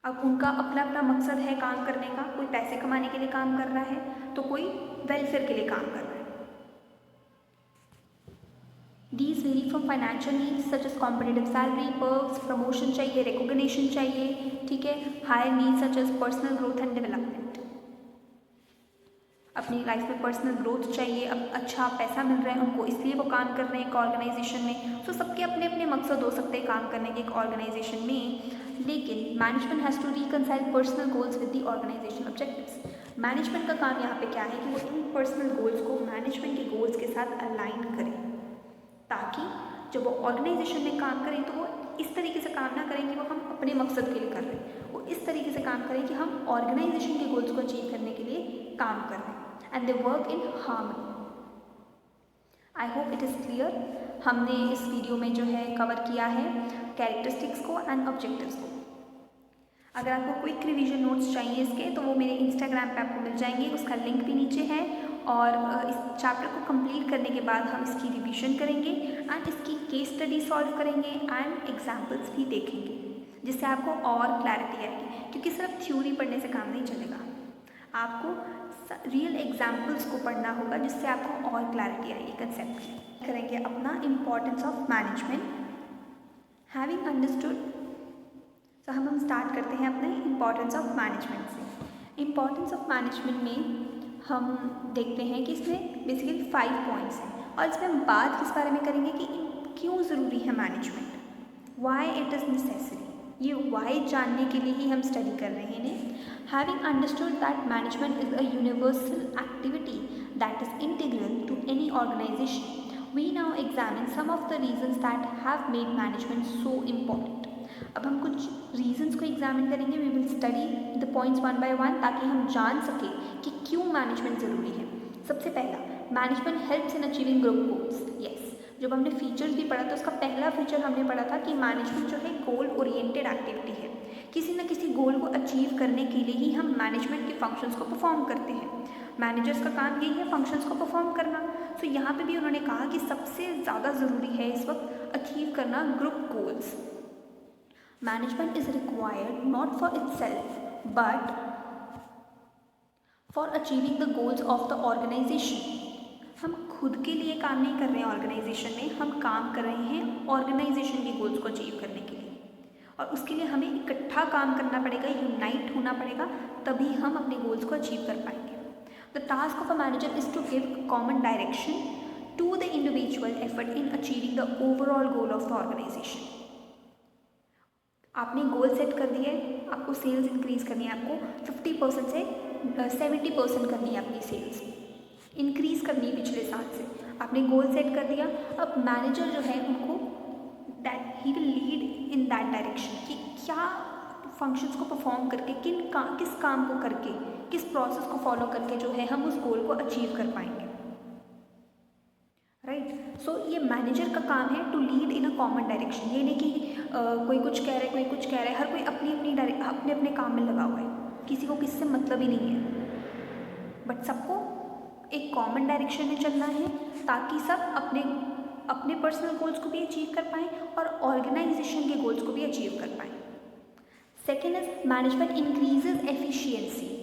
अब उनका अपना अपना मकसद है काम करने का, कोई पैसे कमाने के लिए काम कर रहा है, तो कोई वेलफेयर के लिए काम कर रहा है। These vary from financial needs such as competitive salary, perks, promotion चाहिए, recognition चाहिए, ठीक है, higher needs such as personal growth and development. अपनी लाइफ में पर्सनल ग्रोथ चाहिए, अब अच्छा पैसा मिल रहा है उनको, इसलिए वो काम कर रहे हैं एक ऑर्गेनाइजेशन में। तो सबके अपने अपने मकसद हो सकते हैं काम करने के एक ऑर्गेनाइजेशन में, लेकिन management has to reconcile personal goals with the organisation objectives. Management का काम यहाँ पे क्या है कि वो इन पर्सनल गोल्स को मैनेजमेंट के गोल्स के साथ अलाइन करें, ताकि जब वो ऑर्गेनाइजेशन में काम करें तो वो इस तरीके से काम ना करें कि वो हम अपने मकसद के लिए कर रहे हैं, वो इस तरीके से काम करें कि हम ऑर्गेनाइजेशन के गोल्स को अचीव करने के लिए काम कर रहे हैं, and they work in harmony. I hope it is clear. हमने इस वीडियो में जो है कवर किया है कैरेक्टरिस्टिक्स को एंड ऑब्जेक्टिव्स को। अगर आपको क्विक रिवीजन नोट्स चाहिए इसके, तो वो मेरे इंस्टाग्राम पे आपको मिल जाएंगे, उसका लिंक भी नीचे है। और इस चैप्टर को कंप्लीट करने के बाद हम इसकी रिवीजन करेंगे एंड इसकी केस स्टडी सॉल्व करेंगे एंड एग्जाम्पल्स भी देखेंगे, जिससे आपको और क्लैरिटी आएगी, क्योंकि सिर्फ थ्योरी पढ़ने से काम नहीं चलेगा, आपको रियल एग्जाम्पल्स को पढ़ना होगा, जिससे आपको और क्लैरिटी आएगी कंसेप्ट की। करेंगे अपना importance of management having understood. तो हम स्टार्ट करते हैं अपने इम्पॉर्टेंस ऑफ मैनेजमेंट से। इम्पॉर्टेंस ऑफ मैनेजमेंट में हम देखते हैं कि इसमें बेसिकली 5 पॉइंट्स हैं, और इसमें हम बात किस बारे में करेंगे कि क्यों ज़रूरी है management, why it is necessary. ये वाई जानने के लिए ही हम स्टडी कर रहे हैं। Having understood that management is a universal activity that is integral to any organisation, we now examine some of the reasons that have made management so important. अब हम कुछ रीजंस को एग्जामिन करेंगे, we will study the points one by one, ताकि हम जान सकें कि क्यों मैनेजमेंट ज़रूरी है। सबसे पहला, management helps in achieving group goals. Yes, जब हमने फीचर्स भी पढ़ा तो उसका पहला फीचर हमने पढ़ा था कि मैनेजमेंट जो है गोल ओरिएंटेड एक्टिविटी है। किसी न किसी गोल को अचीव करने के लिए ही हम मैनेजमेंट के फंक्शंस को परफॉर्म करते हैं। मैनेजर्स का काम यही है फंक्शंस को परफॉर्म करना। सो यहाँ पे भी उन्होंने कहा कि सबसे ज़्यादा ज़रूरी है इस वक्त अचीव करना group goals. Management is required not for itself but for achieving the goals of the organisation. हम खुद के लिए काम नहीं कर रहे हैं ऑर्गेनाइजेशन में, हम काम कर रहे हैं ऑर्गेनाइजेशन के गोल्स को अचीव करने के लिए, और उसके लिए हमें इकट्ठा काम करना पड़ेगा, यूनाइट होना पड़ेगा, तभी हम अपने गोल्स को अचीव कर पाएंगे। The task of a manager is to give common direction to the individual effort in achieving the overall goal of the organisation. आपने गोल सेट कर दिया है, आपको सेल्स इंक्रीज करनी है, आपको 50% से 70% करनी है अपनी सेल्स, इंक्रीज करनी है पिछले साल से। आपने गोल सेट कर दिया, अब मैनेजर जो है उनको that he will lead in that direction कि क्या फंक्शंस को परफॉर्म करके किस काम को करके, किस प्रोसेस को फॉलो करके जो है हम उस गोल को अचीव कर पाएंगे, राइट। सो ये मैनेजर का काम है to lead in a common direction. ये नहीं कि कोई कुछ कह रहा है, कोई कुछ कह रहा है, हर कोई अपने अपने काम में लगा हुआ है, किसी को किससे मतलब ही नहीं है, बट सबको एक कॉमन डायरेक्शन में चलना है ताकि सब अपने अपने पर्सनल गोल्स को भी अचीव कर पाएँ और ऑर्गेनाइजेशन के गोल्स को भी अचीव कर पाएँ। Second is management increases efficiency.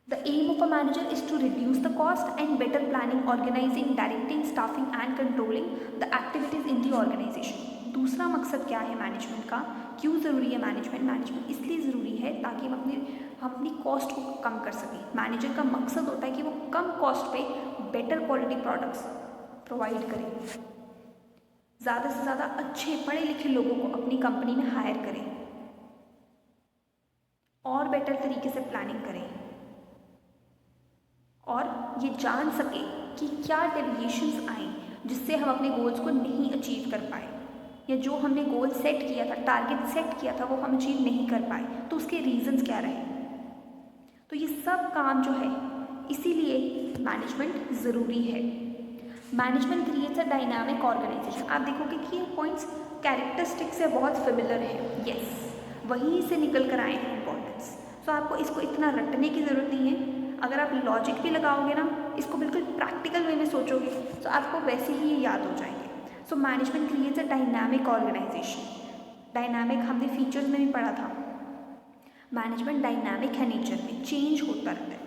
The aim of a manager is to reduce the cost and better planning, organizing, directing, staffing and controlling the activities in the organization. दूसरा मकसद क्या है management का, क्यों ज़रूरी है मैनेजमेंट? मैनेजमेंट इसलिए ज़रूरी है ताकि हम अपनी कॉस्ट को कम कर सकें। मैनेजर का मकसद होता है कि वो कम कॉस्ट पे बेटर क्वालिटी प्रोडक्ट्स प्रोवाइड करें, ज़्यादा से ज़्यादा अच्छे पढ़े लिखे लोगों को अपनी कंपनी में हायर करें और बेटर तरीके से प्लानिंग करें, और ये जान सके कि क्या डेविएशंस आए जिससे हम अपने गोल्स को नहीं अचीव कर पाए, या जो हमने गोल सेट किया था, टारगेट सेट किया था, वो हम अचीव नहीं कर पाए, तो उसके रीजंस क्या रहे। तो ये सब काम जो है, इसीलिए मैनेजमेंट ज़रूरी है। Management creates a dynamic organisation. आप देखोगे कि ये पॉइंट्स कैरेक्टरिस्टिक से बहुत फेमिलर है, यस, वहीं से निकल कर आए हैं इंपॉर्टेंस। सो आपको इसको इतना रटने की ज़रूरत नहीं है। अगर आप लॉजिक भी लगाओगे ना, इसको बिल्कुल प्रैक्टिकल वे में सोचोगे तो आपको वैसे ही ये याद हो जाएंगे। So management creates a dynamic organisation. Dynamic हमने फीचर्स में भी पढ़ा था। मैनेजमेंट डायनामिक है, नेचर में चेंज होता रहता है,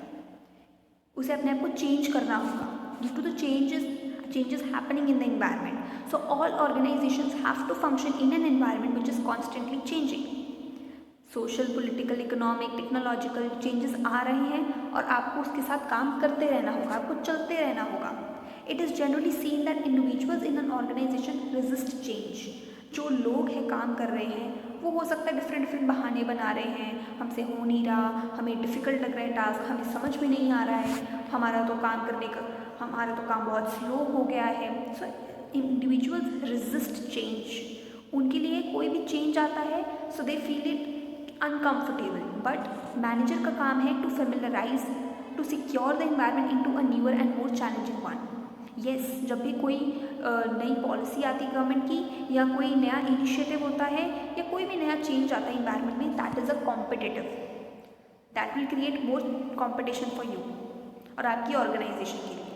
उसे अपने आप को चेंज करना होगा due to the changes happening in the environment. So all organizations have to function in an environment which is constantly changing. Social, political, economic, technological changes आ रहे हैं और आपको उसके साथ काम करते रहना होगा, आपको चलते रहना होगा। It is generally seen that individuals in an organisation resist change. जो लोग हैं काम कर रहे हैं, वो हो सकता है डिफरेंट बहाने बना रहे हैं, हमसे हो नहीं रहा, हमें डिफ़िकल्ट लग रहा है टास्क, हमें समझ में नहीं आ रहा है, हमारा तो काम बहुत स्लो हो गया है। So individuals resist change. उनके लिए कोई भी चेंज आता है so they feel it uncomfortable, but manager का काम है to familiarise, to secure the environment into a newer and more challenging one. Yes, जब भी कोई नई पॉलिसी आती है गवर्नमेंट की, या कोई नया इनिशिएटिव होता है, या कोई भी नया चेंज आता है एनवायरनमेंट में, that is a competitive, that will create more competition for you और आपकी ऑर्गेनाइजेशन के लिए।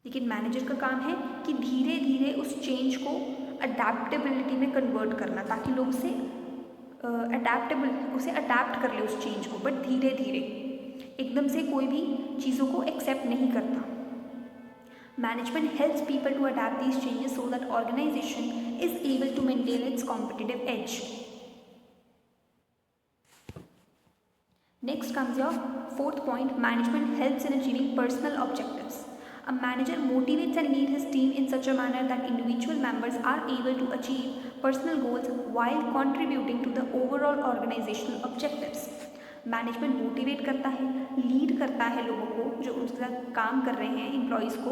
लेकिन मैनेजर का काम है कि धीरे धीरे उस चेंज को अडेप्टेबिलिटी में कन्वर्ट करना, ताकि लोग उसे अडेप्ट कर ले उस चेंज को, बट धीरे धीरे, एकदम से कोई भी चीज़ों को एक्सेप्ट नहीं करता। Management helps people to adapt these changes so that organisation is able to maintain its competitive edge. Next comes your fourth point, management helps in achieving personal objectives. A manager motivates and leads his team in such a manner that individual members are able to achieve personal goals while contributing to the overall organizational objectives. Management motivate करता है, lead करता है लोगों को जो उनके साथ काम कर रहे हैं, एम्प्लॉयज़ को,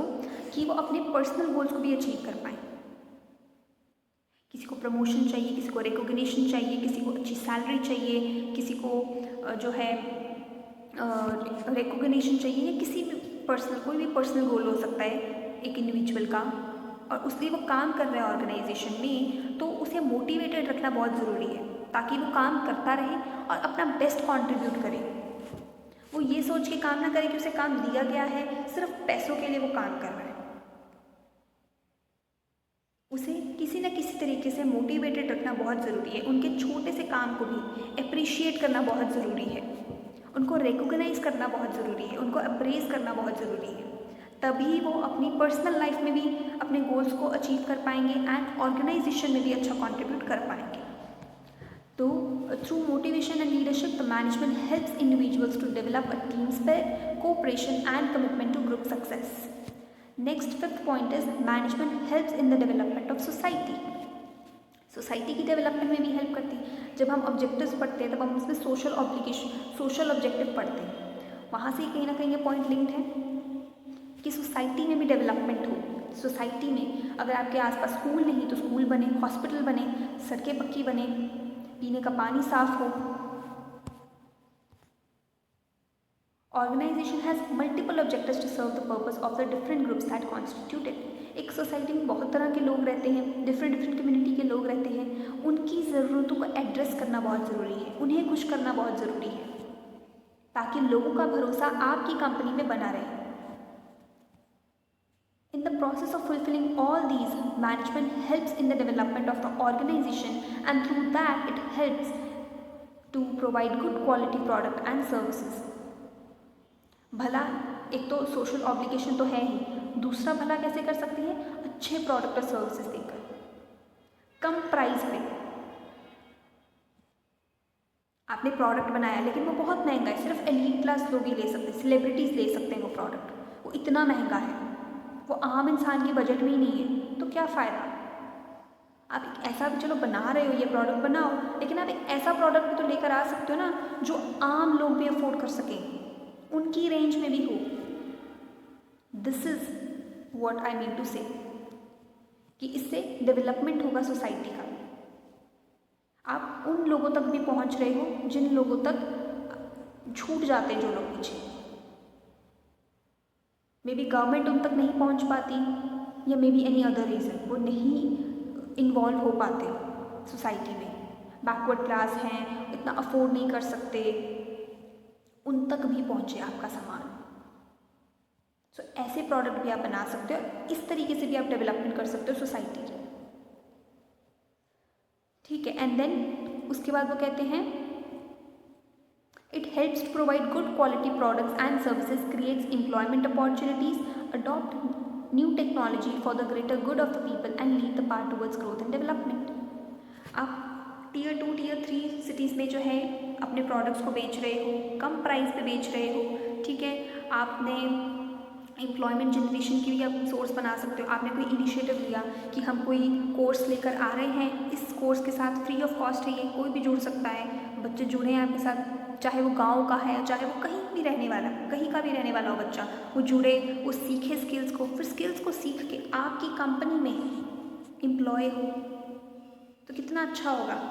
कि वो अपने पर्सनल गोल्स को भी अचीव कर पाएँ। किसी को प्रमोशन चाहिए, किसी को रिकॉग्निशन चाहिए, किसी को अच्छी सैलरी चाहिए, किसी को जो है रिकॉग्निशन चाहिए, या किसी भी कोई भी पर्सनल गोल हो सकता है एक इंडिविजुअल का, और उसलिए वो काम कर रहा है ऑर्गेनाइजेशन में, तो उसे मोटिवेटेड रखना बहुत ज़रूरी है ताकि वो काम करता रहे और अपना बेस्ट कंट्रीब्यूट करे। वो ये सोच के काम ना करे कि उसे काम दिया गया है, सिर्फ पैसों के लिए वो काम कर रहा है। उसे किसी न किसी तरीके से मोटिवेटेड रखना बहुत ज़रूरी है। उनके छोटे से काम को भी अप्रिशिएट करना बहुत ज़रूरी है। उनको रिकॉग्नाइज करना बहुत ज़रूरी है, उनको अप्रेज करना बहुत ज़रूरी है। तभी वो अपनी पर्सनल लाइफ में भी अपने गोल्स को अचीव कर पाएंगे एंड ऑर्गेनाइजेशन में भी अच्छा कंट्रीब्यूट कर पाएंगे। तो through motivation and leadership the management helps individuals to develop a team spirit, cooperation and commitment to group success. Next fifth point is management helps in the development of society. Society की development में भी help करती है। जब हम objectives पढ़ते हैं तब हम उसमें सोशल ऑब्जेक्टिव पढ़ते हैं। वहाँ से कहीं ना कहीं ये पॉइंट लिंक्ड है कि सोसाइटी में भी डेवलपमेंट हो। सोसाइटी में अगर आपके आसपास स्कूल नहीं तो स्कूल बने, हॉस्पिटल बने, सड़कें पक्की बने, पीने का पानी साफ हो। Organization has multiple objectives to serve the purpose of the different groups that constitute it. एक सोसाइटी में बहुत तरह के लोग रहते हैं, डिफरेंट कम्युनिटी के लोग रहते हैं। उनकी ज़रूरतों को एड्रेस करना बहुत ज़रूरी है, उन्हें खुश करना बहुत ज़रूरी है, ताकि लोगों का भरोसा आपकी कंपनी में बना रहे। In the process of fulfilling all these, management helps in the development of the organization, and through that it helps to provide good quality product and services. भला एक तो सोशल ऑब्लिगेशन तो है ही, दूसरा भला कैसे कर सकती है? अच्छे प्रोडक्ट और सर्विसेज देकर, कम प्राइस पे। आपने प्रोडक्ट बनाया लेकिन वो बहुत महंगा है, सिर्फ एलीट क्लास लोग ही ले सकते हैं, सेलिब्रिटीज़ ले सकते हैं वो प्रोडक्ट, वो इतना महंगा है, वो आम इंसान के बजट में ही नहीं है, तो क्या फ़ायदा? आप एक ऐसा भी चलो बना रहे हो, ये प्रोडक्ट बनाओ, लेकिन आप एक ऐसा प्रोडक्ट भी तो लेकर आ सकते हो ना जो आम लोग भी अफोर्ड कर सकें, उनकी रेंज में भी हो। This is what I mean to say कि इससे डेवलपमेंट होगा सोसाइटी का। आप उन लोगों तक भी पहुंच रहे हो जिन लोगों तक छूट जाते हैं, जो लोग पीछे, मे बी गवर्नमेंट उन तक नहीं पहुंच पाती या may be any other reason, वो नहीं इन्वॉल्व हो पाते सोसाइटी में, बैकवर्ड क्लास हैं, इतना अफोर्ड नहीं कर सकते, उन तक भी पहुंचे आपका सामान। सो ऐसे प्रोडक्ट भी आप बना सकते हो, इस तरीके से भी आप डेवलपमेंट कर सकते हो सोसाइटी की। ठीक है, एंड देन उसके बाद वो कहते हैं it helps to provide good quality products and services, creates employment opportunities, adopt new technology for the greater good of the people and lead the part towards growth and development. आप tier 2 tier 3 cities में जो है अपने products को बेच रहे हो, कम price पे बेच रहे हो, ठीक है, आपने एम्प्लॉयमेंट जनरेशन की भी आप सोर्स बना सकते हो। आपने कोई इनिशिएटिव लिया कि हम कोई कोर्स लेकर आ रहे हैं, इस कोर्स के साथ फ्री ऑफ कॉस्ट है, ये कोई भी जुड़ सकता है, बच्चे जुड़े हैं आपके साथ, चाहे वो गांव का है, चाहे वो कहीं भी रहने वाला, कहीं का भी रहने वाला हो बच्चा, वो जुड़े, वो सीखे स्किल्स को, फिर स्किल्स को सीख के आपकी कंपनी में एम्प्लॉय हो, तो कितना अच्छा होगा।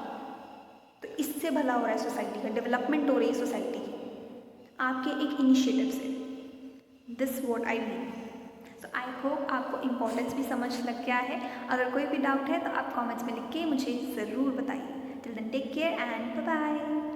तो इससे भला हो रहा है सोसाइटी का, डेवलपमेंट हो रही है सोसाइटी की आपके एक इनिशिएटिव से। This what I mean. So I hope आपको इम्पोर्टेंस भी समझ लग गया है। अगर कोई भी डाउट है तो आप कमेंट्स में लिख के मुझे ज़रूर बताइए। Till then take care and bye bye.